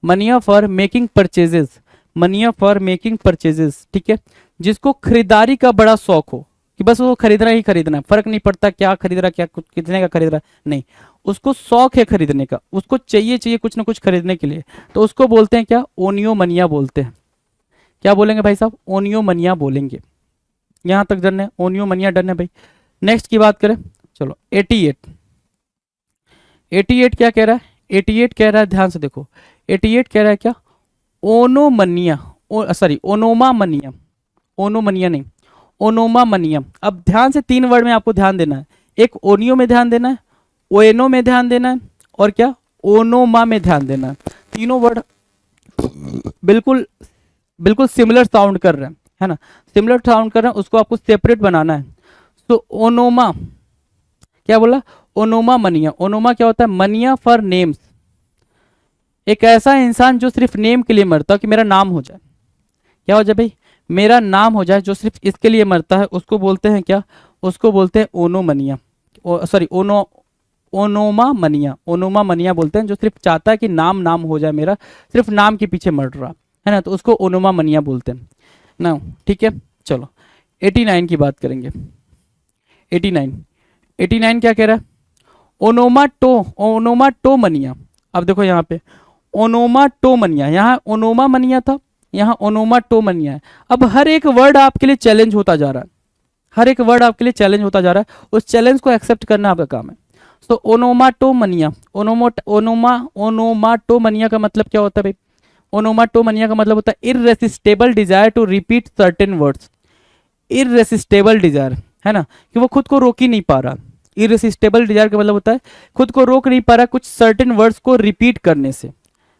mania for making purchases, mania for making purchases, ठीक है। जिसको खरीदारी का बड़ा शौक हो कि बस वो खरीदना ही खरीदना है, फर्क नहीं पड़ता क्या खरीद रहा, क्या कितने का खरीद रहा, नहीं, उसको शौक है खरीदने का, उसको चाहिए चाहिए कुछ ना कुछ खरीदने के लिए, तो उसको बोलते हैं क्या, ओनियो मनिया बोलते हैं। क्या बोलेंगे भाई साहब, ओनियो मनिया बोलेंगे। यहां तक डन है, ओनियो मनिया डन है भाई। नेक्स्ट की बात करें, चलो 88, 88 क्या कह रहा है, 88 कह रहा है, ध्यान से देखो, 88 कह रहा है क्या, ओनोमनिया, सॉरी ओनोमा मनिया, ओनोमनिया नहीं, ओनोमा मनिया। अब ध्यान से 3 वर्ड में आपको ध्यान देना है, एक ओनियो में ध्यान देना है, ओएनो में ध्यान देना है, और क्या, ओनोमा में ध्यान देना है। तीनों वर्ड बिल्कुल बिल्कुल सिमिलर साउंड कर रहे हैं, है ना, सिमिलर साउंड कर रहे हैं, उसको आपको सेपरेट बनाना है। तो ओनोमा, क्या बोला, ओनोमा मनिया। ओनोमा क्या होता है, मनिया फॉर नेम्स, एक ऐसा इंसान जो सिर्फ नेम के लिए मरता है कि मेरा नाम हो जाए, क्या हो जाए भाई, मेरा नाम हो जाए, जो सिर्फ इसके लिए मरता है, उसको बोलते हैं क्या, उसको बोलते हैं ओनोमनिया, सॉरी ओनोमा मनिया, ओनोमा मनिया बोलते हैं, जो सिर्फ चाहता है कि नाम नाम हो जाए मेरा, सिर्फ नाम के पीछे मर रहा है ना, तो उसको ओनोमा मनिया बोलते हैं ना, ठीक है। चलो 89 की बात करेंगे, 89, 89 क्या कह रहा है, ओनोमाटोमनिया। अब देखो यहाँ पे ओनोमाटोमनिया, यहाँ ओनोमा मनिया था, यहाँ ओनोमाटोमनिया है। अब हर एक वर्ड आपके लिए चैलेंज होता जा रहा है, हर एक वर्ड आपके लिए चैलेंज होता जा रहा है, उस चैलेंज को एक्सेप्ट करना आपका काम है। तो ओनोमाटोमनिया, ओनोमाटोमनिया का मतलब क्या होता है भाई, ओनोमाटोमनिया का मतलब होता है irresistible desire to repeat certain words, irresistible desire, है ना, कि वो खुद को रोक ही नहीं पा रहा। इररेसिस्टेबल डिजायर का मतलब होता है खुद को रोक नहीं पा रहा कुछ सर्टेन वर्ड्स को रिपीट करने से,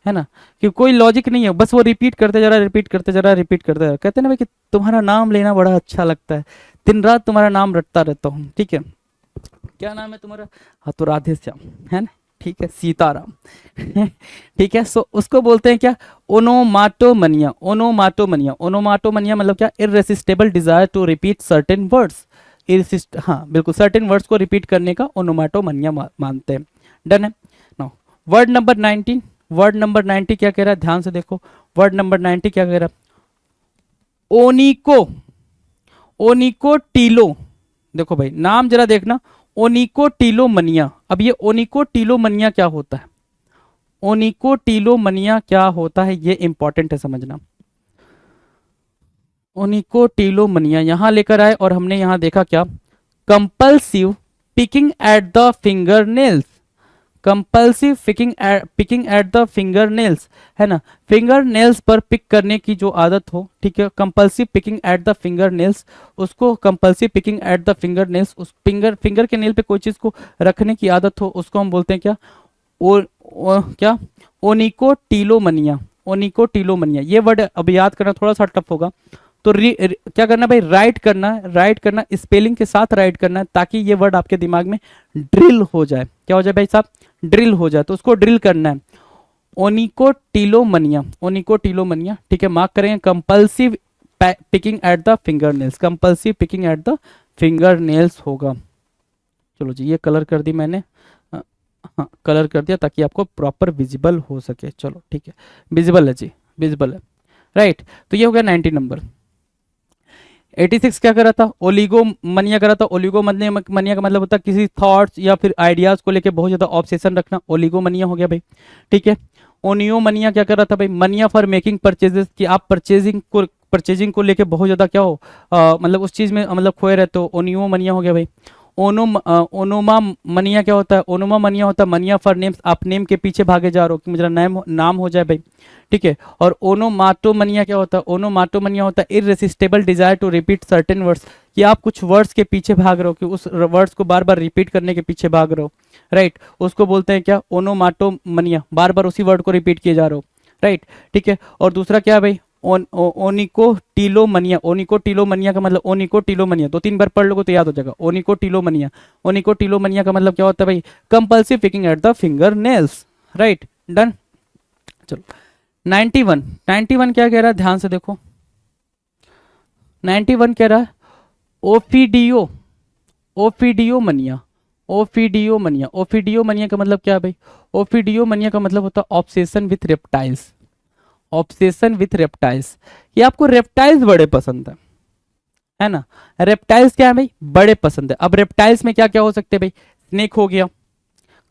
है ना, कि कोई लॉजिक नहीं है, बस वो रिपीट करते जा रहा है, रिपीट करते जा रहा है, रिपीट करते जा रहा है। कहते हैं ना भाई कि तुम्हारा नाम लेना बड़ा अच्छा लगता है, दिन रात तुम्हारा नाम रटता रहता हूँ, ठीक है। क्या नाम है तुम्हारा, हाँ तो राधे श्याम, है ना, ठीक है, सीताराम ठीक है। सो उसको बोलते हैं क्या, ओनोमाटोमनिया, ओनोमाटोमनिया, ओनोमाटोमनिया मतलब क्या, irresistible desire to repeat certain words, हाँ बिल्कुल, सर्टेन वर्ड्स को रिपीट करने का ओनोमाटोमनिया मानते हैं। डन है। Now word number 19, word number 90 क्या कह रहा है, ध्यान से देखो, वर्ड नंबर 90 क्या कह रहा है, ओनिको, ओनिको टीलो, देखो भाई नाम जरा देखना, ओनिको टीलो मनिया। अब ये ओनिको टीलो मनिया क्या होता है, ओनिको टीलो मनिया क्या होता है, ये इंपॉर्टेंट है समझना। ओनिको टीलो मनिया यहां लेकर आए और हमने यहां देखा क्या, compulsive picking at the finger nails, compulsive picking at the finger nails, है ना, फिंगर नेल्स पर पिक करने की जो आदत हो, ठीक है, compulsive picking at the finger nails, उसको compulsive picking at the finger nails, उस फिंगर के नेल पे कोई चीज को रखने की आदत हो, उसको हम बोलते हैं क्या, क्या, ओनिको टीलोमनिया, ओनिको टीलोमनिया। ये वर्ड अब याद करना थोड़ा सा टफ होगा, तो क्या करना भाई, राइट करना है, राइट करना, स्पेलिंग के साथ राइट करना है, ताकि ये वर्ड आपके दिमाग में ड्रिल हो जाए। क्या हो जाए भाई साहब, ड्रिल हो जाए, तो उसको ड्रिल करना है, ओनिको टीलोमनिया, ओनिको टीलोमनिया, ठीक है। मार्क करेंगे compulsive picking at the finger nails, compulsive picking at the finger nails होगा। चलो जी, ये कलर कर दी मैंने, हाँ कलर कर दिया ताकि आपको प्रॉपर विजिबल हो सके। चलो ठीक है, विजिबल है जी, विजिबल है, राइट। तो ये हो गया 90 नंबर। 86 क्या करा था, ओलिगो मनिया करा था। ओलिगो मनिया का मतलब होता है किसी थॉट्स या फिर आइडियाज को लेके बहुत ज्यादा ऑब्सेशन रखना, ओलिगो मनिया हो गया भाई, ठीक है। ओनियो मनिया क्या कर रहा था भाई, मनिया फॉर मेकिंग परचेजेस, कि आप परचेजिंग को लेके बहुत ज्यादा क्या हो, मतलब उस चीज में मतलब खोए रहते हो, ओनियो मनिया हो गया भाई। ओनोमा मनिया क्या होता है? ओनोमा मनिया होता है मनिया फॉर नेम्स, आप नेम के पीछे भागे जा रहे हो कि मेरा नाम हो जाए भाई, ठीक है। और ओनोमाटोमनिया क्या होता है? ओनोमाटोमनिया होता है irresistible desire to repeat certain words, कि आप कुछ वर्ड्स के पीछे भाग रहे हो, कि उस वर्ड्स को बार बार रिपीट करने के पीछे भाग रहे हो, राइट, उसको बोलते हैं क्या? ओनोमाटोमनिया, बार बार उसी वर्ड को रिपीट किए जा रहे हो, राइट, ठीक है। और दूसरा क्या है भाई? ओनिकोटिलोमनिया। ओनिकोटिलोमनिया का मतलब, ओनिकोटिलोमनिया 2-3 बार पढ़ लोगे तो याद हो जाएगा। ओनिकोटिलोमनिया, ओनिकोटिलोमनिया का मतलब क्या होता है भाई? Compulsive picking at the finger nails, right, done. चलो 91 क्या कह रहा है? ध्यान से देखो, 91 कह रहा है ओफिडियो, ओफिडियोमनिया, ओफिडियोमनिया। ओफिडियोमनिया का मतलब क्या है भाई? ओफिडियोमनिया का मतलब होता है obsession with reptiles, obsession with reptiles, ये आपको रेप्टाइल्स बड़े पसंद है ना? रेप्टाइल्स क्या है भाई? बड़े पसंद है। अब रेप्टाइल्स में क्या क्या हो सकते हैं भाई? स्नेक हो गया,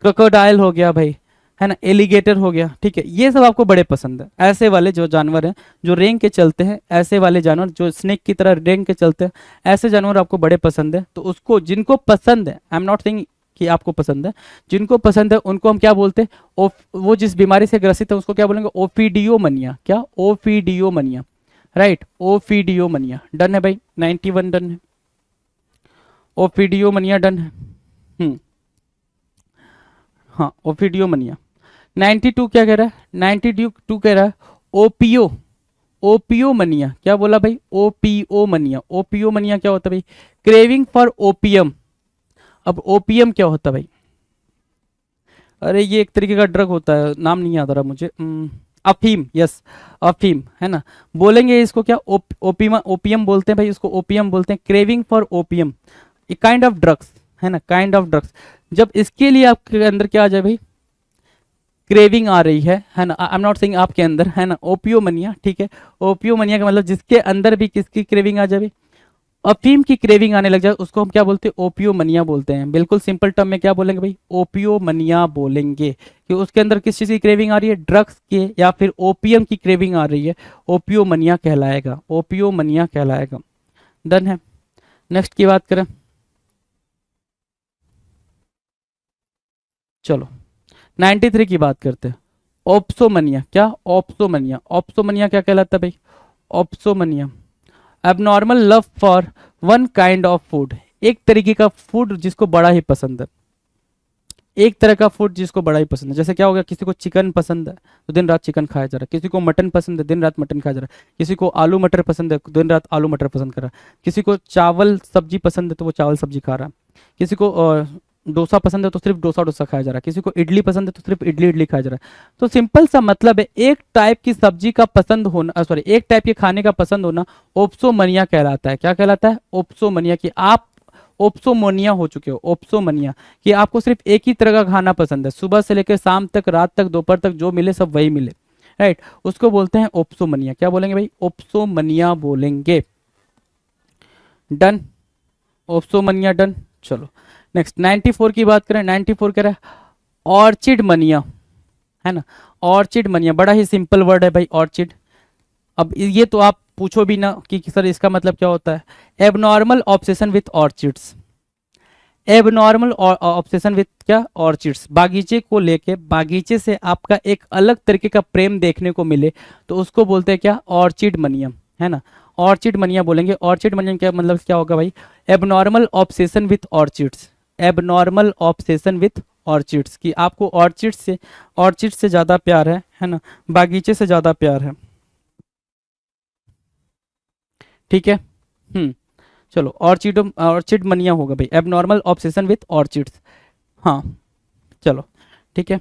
क्रोकोडाइल हो गया भाई, है ना, एलिगेटर हो गया, ठीक है, ये सब आपको बड़े पसंद है। ऐसे वाले जो जानवर हैं जो रेंग के चलते हैं, ऐसे वाले जानवर जो स्नेक की तरह रेंग के चलते हैं, ऐसे जानवर आपको बड़े पसंद है। तो उसको, जिनको पसंद है, आई एम नॉट सेइंग कि आपको पसंद है, जिनको पसंद है उनको हम क्या बोलते हैं? वो जिस बीमारी से ग्रसित है उसको क्या बोलेंगे? ओफिडियोमनिया। क्या? ओफिडियोमनिया, राइट, ओफिडियोमनिया। डन है भाई, 91 डन है, ओफिडियोमनिया डन है। हाँ, ओफिडियोमनिया। 92 क्या कह रहा है? 92 कह रहा है ओपियो, ओपियोमनिया। क्या बोला भाई? ओपियोमनिया। ओपियोमनिया क्या होता है भाई? Craving for opium. अब ओपियम क्या होता है भाई? अरे ये एक तरीके का ड्रग होता है, नाम नहीं याद आ रहा मुझे, अफीम, यस, अफीम, है ना। बोलेंगे इसको क्या? ओपियम बोलते हैं भाई, इसको ओपियम बोलते हैं। Craving for opium, a kind of drugs, है ना, काइंड ऑफ ड्रग्स। जब इसके लिए आपके अंदर क्या आ जाए भाई? क्रेविंग आ रही है ना, आई एम नॉट सेइंग आपके अंदर, है ना, ओपियोमनिया, ठीक है। ओपियोमनिया का मतलब जिसके अंदर भी किसकी क्रेविंग आ जाए भाई? अफीम की क्रेविंग आने लग जाए, उसको हम क्या बोलते हैं? ओपियोमनिया बोलते हैं। बिल्कुल सिंपल टर्म में क्या बोलेंगे भाई? ओपियोमनिया बोलेंगे, कि उसके अंदर किस चीज़ की क्रेविंग आ रही है? ड्रग्स के या फिर ओपियम की क्रेविंग आ रही है, ओपियोमनिया कहलाएगा, ओपियोमनिया कहलाएगा। डन है। नेक्स्ट की बात करें, चलो 93 की बात करते हैं। ओप्सोमनिया। क्या? ओप्सोमनिया। ओप्सोमनिया क्या कहलाता है भाई? Opsomania, abnormal love for one kind of food, एक तरीके का फूड जिसको बड़ा ही पसंद है, एक तरह का फूड जिसको बड़ा ही पसंद है। जैसे क्या हो गया? किसी को चिकन पसंद है तो दिन रात चिकन खाया जा रहा है, किसी को मटन पसंद है दिन रात मटन खाया जा रहा है, किसी को आलू मटर पसंद है दिन रात आलू मटर पसंद कर रहा है, किसी को चावल सब्जी पसंद है तो वो चावल सब्जी खा रहा है, किसी को डोसा पसंद है तो सिर्फ डोसा खाया जा रहा है, किसी को इडली पसंद है तो सिर्फ इडली खाया जा रहा है। तो सिंपल सा मतलब है, एक टाइप की सब्जी का पसंद होना, सॉरी, एक टाइप के खाने का पसंद होना ओप्सोमनिया कहलाता है। क्या कहलाता है? ओप्सोमनिया, कि आप ओप्सोमोनिया हो चुके हो, ओप्सोमनिया, कि आपको सिर्फ एक ही तरह का खाना पसंद है, सुबह से लेकर शाम तक, रात तक, दोपहर तक, जो मिले सब वही मिले, राइट, उसको बोलते हैं ओप्सोमनिया। क्या बोलेंगे भाई? ओप्सोमनिया बोलेंगे। Done, opsomania done. चलो नेक्स्ट 94 की बात करें। 94 कह रहा है ऑर्चिड मनिया, है ना, ऑर्चिड मनिया, बड़ा ही सिंपल वर्ड है भाई, ऑर्चिड। अब ये तो आप पूछो भी ना कि सर इसका मतलब क्या होता है? Abnormal obsession with orchids, abnormal obsession with क्या? ऑर्चिड्स, बागीचे को लेके, बागीचे से आपका एक अलग तरीके का प्रेम देखने को मिले तो उसको बोलते हैं क्या? ऑर्चिड मनिया, है ना, ऑर्चिड मनिया बोलेंगे। ऑर्चिड मनिया क्या मतलब क्या होगा भाई? Abnormal obsession with orchids, abnormal obsession with orchids, कि आपको ऑर्चिड से ज़्यादा प्यार है ना, बागीचे से ज़्यादा प्यार है, ठीक है। चलो ऑर्चिड मनिया होगा भाई, एबनॉर्मल ऑब्सेशन विथ ऑर्चिड्स। हाँ चलो ठीक है,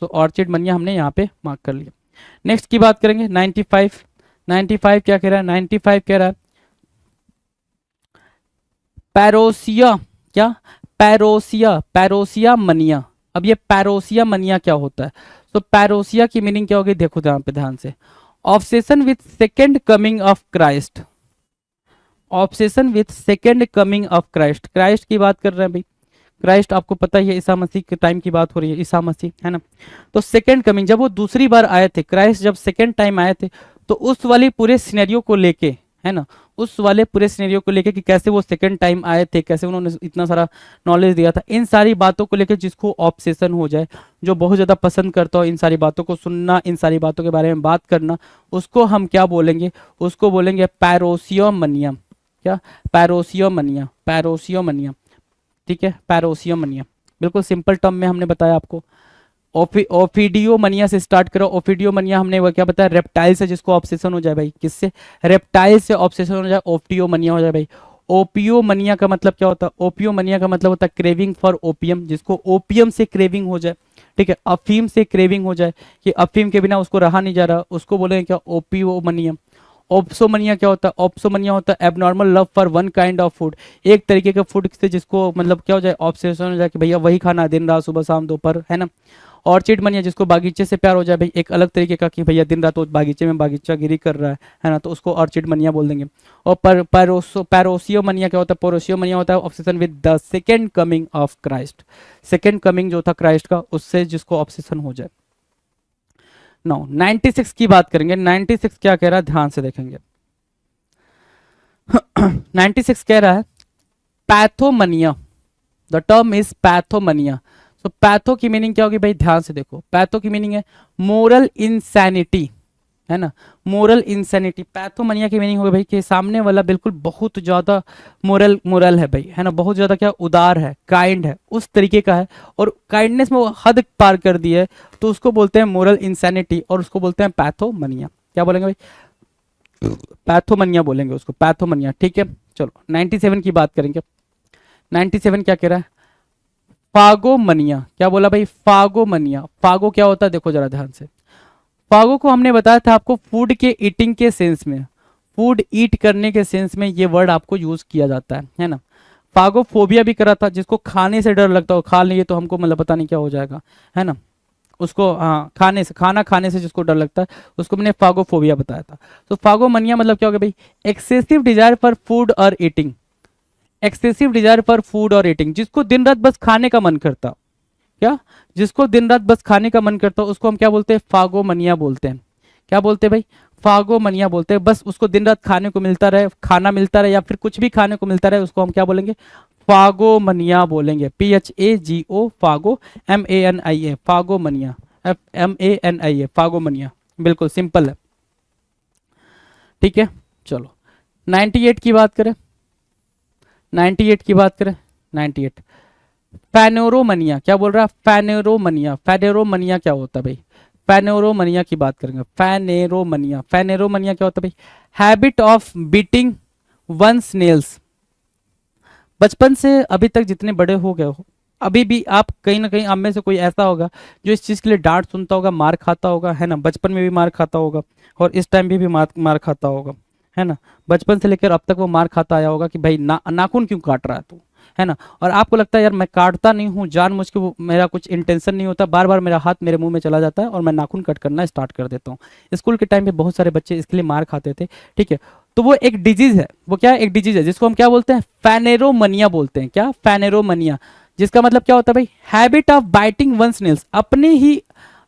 तो ऑर्चिड मनिया हमने यहाँ पे मार्क कर लिया। नेक्स्ट की बात करेंगे 95। 95 क्या कह रहा है? 95 कह रहा है पैरोसिया। क्या? पैरोसिया, पैरोसिया मनिया। अब ये पैरोसिया मनिया क्या होता है? तो पैरोसिया की मीनिंग क्या होगी? देखो यहाँ पे ध्यान से, obsession with second coming of Christ, obsession with second coming of Christ, Christ की बात कर रहे हैं भाई, क्राइस्ट आपको पता ही है, ईसा मसीह के टाइम की बात हो रही है, ईसा मसीह, है ना। तो सेकेंड कमिंग, जब वो दूसरी बार आए थे, क्राइस्ट जब सेकेंड टाइम आए थे, तो उस वाली पूरे सिनेरियो को लेके है ना, उस वाले पूरे सिनेरियो को लेके कि कैसे वो सेकंड टाइम आए थे, कैसे उन्होंने इतना सारा नॉलेज दिया था, इन सारी बातों को लेके जिसको ऑब्सेशन हो जाए, जो बहुत ज़्यादा पसंद करता हो इन सारी बातों को सुनना, इन सारी बातों के बारे में बात करना, उसको हम क्या बोलेंगे, उसको बोलेंगे पैरोसियोमनिया। क्या? पैरोसियोमनिया, पैरोसियोमनिया। ठीक है, पैरोसियोमनिया, बिल्कुल सिंपल टर्म में हमने बताया आपको। ओफिडियोमनिया से स्टार्ट करो। ओफिडियोमनिया हमने वो क्या बताया, रेप्टाइल से जिसको ऑब्सेशन हो जाए भाई, किससे? रेप्टाइल से ऑब्सेशन हो जाए, ओफिडियोमनिया हो जाए भाई। ओपियोमनिया का मतलब क्या होता है? ओपियोमनिया का मतलब होता है क्रेविंग फॉर ओपियम, जिसको ओपियम से क्रेविंग हो जाए, ठीक है, अफीम से क्रेविंग हो जाए कि अफीम के बिना उसको रहा नहीं जा रहा, उसको बोलेंगे क्या? ओपियोमनिया। ऑप्सोमनिया क्या होता है? ऑप्सोमनिया होता है abnormal love for one kind of food, एक तरीके का फूड से जिसको मतलब क्या हो जाए, ऑब्सेशन हो जाए कि भैया वही खाना है दिन रात, सुबह शाम दोपहर, है ना। ऑर्चिड मनिया, जिसको बागीचे से प्यार हो जाए भाई, एक अलग तरीके का कि भैया दिन रात वो बागीचे में बागीचा गिरी कर रहा है ना, तो उसको ऑर्चिड मनिया बोल देंगे। और पैरोसियो मनिया क्या होता है? पोरोसियो मनिया होता है obsession with the second coming of Christ, second coming जो था क्राइस्ट का, उससे जिसको ऑब्सेशन हो जाए। नो 96 की बात करेंगे। 96 क्या कह रहा है, ध्यान से देखेंगे। 96 कह रहा है पैथोमनिया, द टर्म इज पैथोमनिया। तो पैथो की मीनिंग क्या होगी भाई, ध्यान से देखो। पैथो की मीनिंग है मोरल इंसैनिटी, है ना, मोरल इंसैनिटी। पैथोमनिया की मीनिंग होगी भाई कि सामने वाला बिल्कुल बहुत ज्यादा मोरल है भाई, है ना, बहुत ज्यादा क्या उदार है, काइंड है, उस तरीके का है, और काइंडनेस में वो हद पार कर दी है, तो उसको बोलते हैं मोरल इंसैनिटी, और उसको बोलते हैं पैथोमनिया। क्या बोलेंगे भाई? पैथोमनिया बोलेंगे उसको, पैथोमनिया। ठीक है, चलो 97 की बात करेंगे। 97 क्या कह रहा है? फागोमनिया। क्या बोला भाई? फागोमनिया। फागो क्या होता है, देखो जरा ध्यान से। फागो को हमने बताया था आपको फूड के ईटिंग के सेंस में, फूड ईट करने के सेंस में ये वर्ड आपको यूज किया जाता है ना। फागोफोबिया भी करा था, जिसको खाने से डर लगता हो, खा लिए तो हमको मतलब पता नहीं क्या हो जाएगा, है ना, उसको, हाँ, खाने से, खाना खाने से जिसको डर लगता है उसको मैंने फागोफोबिया बताया था। तो फागोमनिया मतलब क्या हो गया भाई? एक्सेसिव डिजायर फॉर फूड और eating, excessive desire for food और ईटिंग, जिसको दिन रात बस खाने का मन करता। क्या? जिसको दिन रात बस खाने का मन करता हो उसको हम क्या बोलते हैं? फागोमनिया बोलते हैं। क्या बोलते हैं भाई? फागोमनिया बोलते हैं। बस उसको दिन रात खाने को मिलता रहे, खाना मिलता रहे, या फिर कुछ भी खाने को मिलता रहे, उसको हम क्या बोलेंगे? फागोमनिया बोलेंगे। PHAGO, फागो, MANIA, फागोमनिया, FMANIA, फागोमनिया। बिल्कुल सिंपल है। ठीक है, चलो 98 की बात करें। 98 की बात करें। 98 फैनेरोमनिया। क्या बोल रहा है? फैनेरोमनिया। फैनेरोमनिया क्या होता है भाई? फैनेरोमनिया की बात करेंगे। फैनेरोमनिया, फैनेरोमनिया क्या होता है भाई? Habit of beating one's nails. बचपन से अभी तक जितने बड़े हो गए हो, अभी भी आप कहीं ना कहीं आप में से कोई ऐसा होगा जो इस चीज़ के लिए डांट सुनता होगा, मार खाता होगा, है ना, बचपन में भी मार खाता होगा और इस टाइम भी मार खाता होगा, है ना। बचपन से लेकर अब तक वो मार खाता आया होगा कि भाई नाखून क्यों काट रहा है तू, है ना, और आपको लगता है यार मैं काटता नहीं हूँ जानबूझ के, वो मेरा कुछ इंटेंशन नहीं होता, बार बार मेरा हाथ मेरे मुंह में चला जाता है और मैं नाखून कट करना स्टार्ट कर देता हूँ। स्कूल के टाइम पे बहुत सारे बच्चे इसके लिए मार खाते थे, ठीक है। तो वो एक डिजीज है, वो क्या है? एक डिजीज है जिसको हम क्या बोलते हैं? फैनेरोमनिया बोलते हैं। क्या? फैनेरोमनिया, जिसका मतलब क्या होता है भाई? Habit of biting one's nails,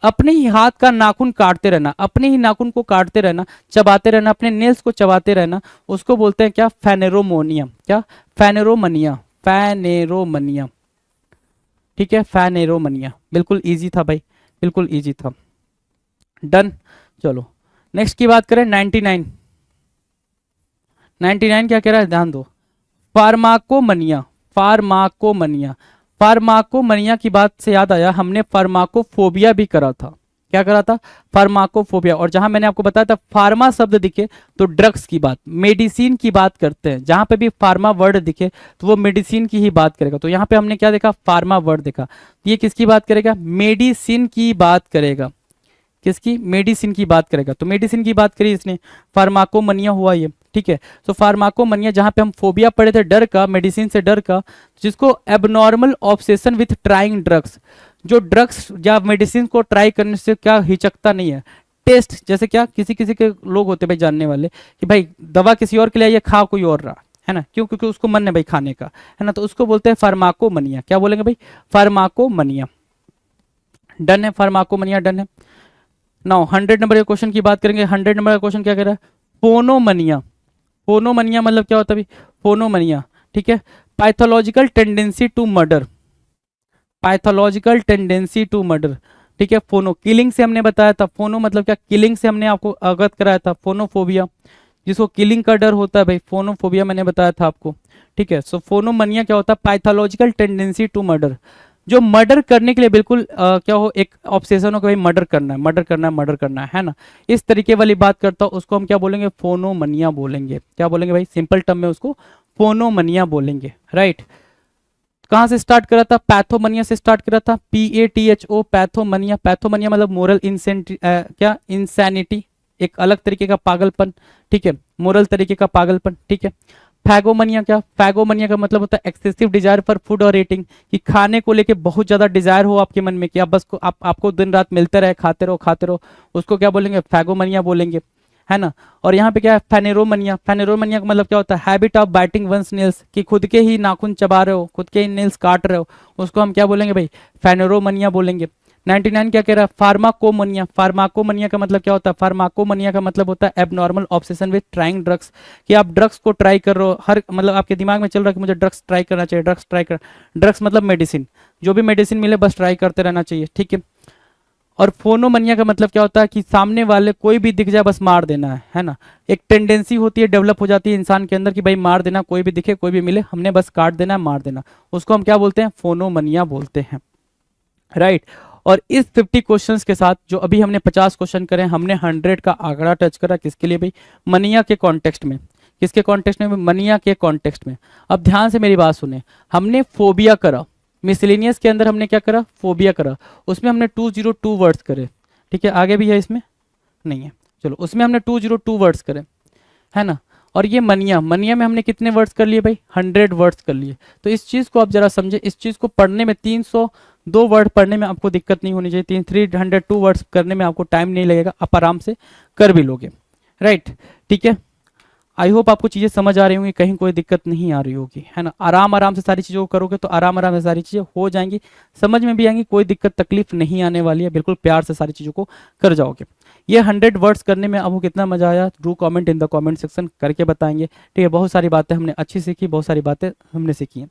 अपने ही हाथ का नाखून काटते रहना, अपने ही नाखून को काटते रहना, चबाते रहना, अपने नेल्स को चबाते रहना, उसको बोलते हैं क्या? फैनेरोमोनिया। क्या? फैनेरोमनिया, फैनेरोमनिया। ठीक है, फैनेरोमनिया। बिल्कुल इजी था भाई, बिल्कुल इजी था। डन। चलो नेक्स्ट की बात करें। 99, 99 क्या कह रहा है, ध्यान दो। फार्माकोमनिया, फार्माकोमनिया, फार्माकोमनिया की बात से याद आया, हमने फार्माकोफोबिया भी करा था। क्या करा था? फार्माकोफोबिया। और जहां मैंने आपको बताया था फार्मा शब्द दिखे तो ड्रग्स की बात, मेडिसिन की बात करते हैं, जहां पे भी फार्मा वर्ड दिखे तो वो मेडिसिन की ही बात करेगा। तो यहाँ पे हमने क्या देखा? फार्मा वर्ड देखा। ये किसकी बात करेगा? मेडिसिन की बात करेगा। किसकी? मेडिसिन की बात करेगा। तो मेडिसिन की बात करी इसने, फार्माकोमनिया हुआ ये, ठीक है। तो फार्माकोमनिया, जहां पे हम फोबिया पढ़े थे डर का, मेडिसिन से डर का, जिसको abnormal obsession with trying drugs, जो ड्रग्स या मेडिसिन को ट्राई करने से क्या हिचकता नहीं है, टेस्ट, जैसे क्या किसी किसी के लोग होते भाई जानने वाले कि भाई दवा किसी और के लिए, ये खा कोई और रहा है ना, क्यों? क्योंकि उसको मन है भाई खाने का, है ना, तो उसको बोलते हैं फार्माकोमनिया। क्या बोलेंगे भाई? फार्माकोमनिया। डन है, फार्माकोमनिया डन है। नाउ 100 नंबर के क्वेश्चन की बात करेंगे। 100 नंबर का क्वेश्चन क्या कह रहा है? पोनोमनिया। फोनोमनिया मतलब क्या होता है भाई, फोनोमनिया, ठीक है। Pathological tendency to murder, pathological tendency to murder, ठीक है। फोनो किलिंग से हमने बताया था, फोनो मतलब क्या, किलिंग से हमने आपको अवगत कराया था। फोनोफोबिया जिसको किलिंग का डर होता है भाई, फोनोफोबिया मैंने बताया था आपको, ठीक है। सो फोनोमनिया क्या होता है, पैथोलॉजिकल टेंडेंसी टू मर्डर, जो मर्डर करने के लिए बिल्कुल क्या हो, एक ऑब्सेशन हो कि भाई मर्डर करना है, मर्डर करना है, मर्डर करना है ना, इस तरीके वाली बात करता हो, उसको हम क्या बोलेंगे, फोनोमनिया बोलेंगे। क्या बोलेंगे भाई, सिंपल टर्म में उसको फोनोमनिया बोलेंगे, राइट। कहाँ से स्टार्ट करा था, पैथोमनिया से स्टार्ट करा था, PATHO, पैथोमनिया। पैथोमनिया मतलब मोरल क्या, इंसैनिटी, एक अलग तरीके का पागलपन, ठीक है, मोरल तरीके का पागलपन, ठीक है। फैगोमनिया क्या, फैगोमनिया का मतलब होता है एक्सेसिव डिजायर फॉर फूड और ईटिंग, कि खाने को लेके बहुत ज्यादा डिजायर हो आपके मन में, कि आप बस को आपको दिन रात मिलते रहे, खाते रहो खाते रहो, उसको क्या बोलेंगे, फैगोमनिया बोलेंगे, है ना। और यहाँ पे क्या है, फेनेरोमनिया। फेनेरोमनिया का मतलब क्या होता है, habit of biting one's nails, कि खुद के ही नाखून चबा रहे हो, खुद के ही नेल्स काट रहे हो, उसको हम क्या बोलेंगे भाई, फेनेरोमनिया बोलेंगे। 99 क्या कह रहा है, फार्माकोमनिया। फार्माकोमनिया का मतलब क्या होता है, फार्माकोमनिया का मतलब होता है abnormal obsession with trying drugs, कि आप ड्रग्स को ट्राई कर रहे हो, हर मतलब आपके दिमाग में चल रहा है कि मुझे ड्रग्स ट्राई करना चाहिए, ड्रग्स ट्राई कर, ड्रग्स मतलब मेडिसिन, जो भी मेडिसिन मिले बस ट्राई करते रहना चाहिए, ठीक है। और फोनोमनिया का मतलब क्या होता है, कि सामने वाले कोई भी दिख जाए बस मार देना है ना। एक टेंडेंसी होती है, डेवलप हो जाती है इंसान के अंदर कि भाई मार देना, कोई भी दिखे, कोई भी मिले, हमने बस काट देना है, मार देना, उसको हम क्या बोलते हैं, फोनोमनिया बोलते हैं, राइट। और इस 50 क्वेश्चंस के साथ जो अभी हमने 50 क्वेश्चन करे, हमने 100 का आंकड़ा टच करा, किसके लिए भाई, मनिया के कॉन्टेक्स्ट में। किसके कॉन्टेक्स्ट में, मनिया के कॉन्टेक्स्ट में। अब ध्यान से मेरी बात सुने, हमने फोबिया करा, मिसलेनियस के अंदर हमने क्या करा, फोबिया करा, उसमें हमने 202 वर्ड्स करे, ठीक है। आगे भी है इसमें, नहीं है, चलो उसमें हमने 202 वर्ड्स करे, है ना। और ये मनिया, मनिया में हमने कितने वर्ड्स कर लिए भाई, 100 वर्ड्स कर लिए। तो इस चीज़ को आप जरा समझे, इस चीज़ को पढ़ने में 302 वर्ड पढ़ने में आपको दिक्कत नहीं होनी चाहिए, 302 वर्ड्स करने में आपको टाइम नहीं लगेगा, आप आराम से कर भी लोगे, राइट, ठीक है। आई होप आपको चीज़ें समझ आ रही होंगी, कहीं कोई दिक्कत नहीं आ रही होगी, है ना। आराम आराम से सारी चीज़ों को करोगे तो आराम आराम से सारी चीज़ें हो जाएंगी, समझ में भी आएंगी, कोई दिक्कत तकलीफ नहीं आने वाली है, बिल्कुल प्यार से सारी चीज़ों को कर जाओगे। ये 100 वर्ड्स करने में आपको कितना मजा आया, do comment in the comment section, करके बताएंगे, ठीक है। बहुत सारी बातें हमने अच्छी सीखी, बहुत सारी बातें हमने सीखी हैं।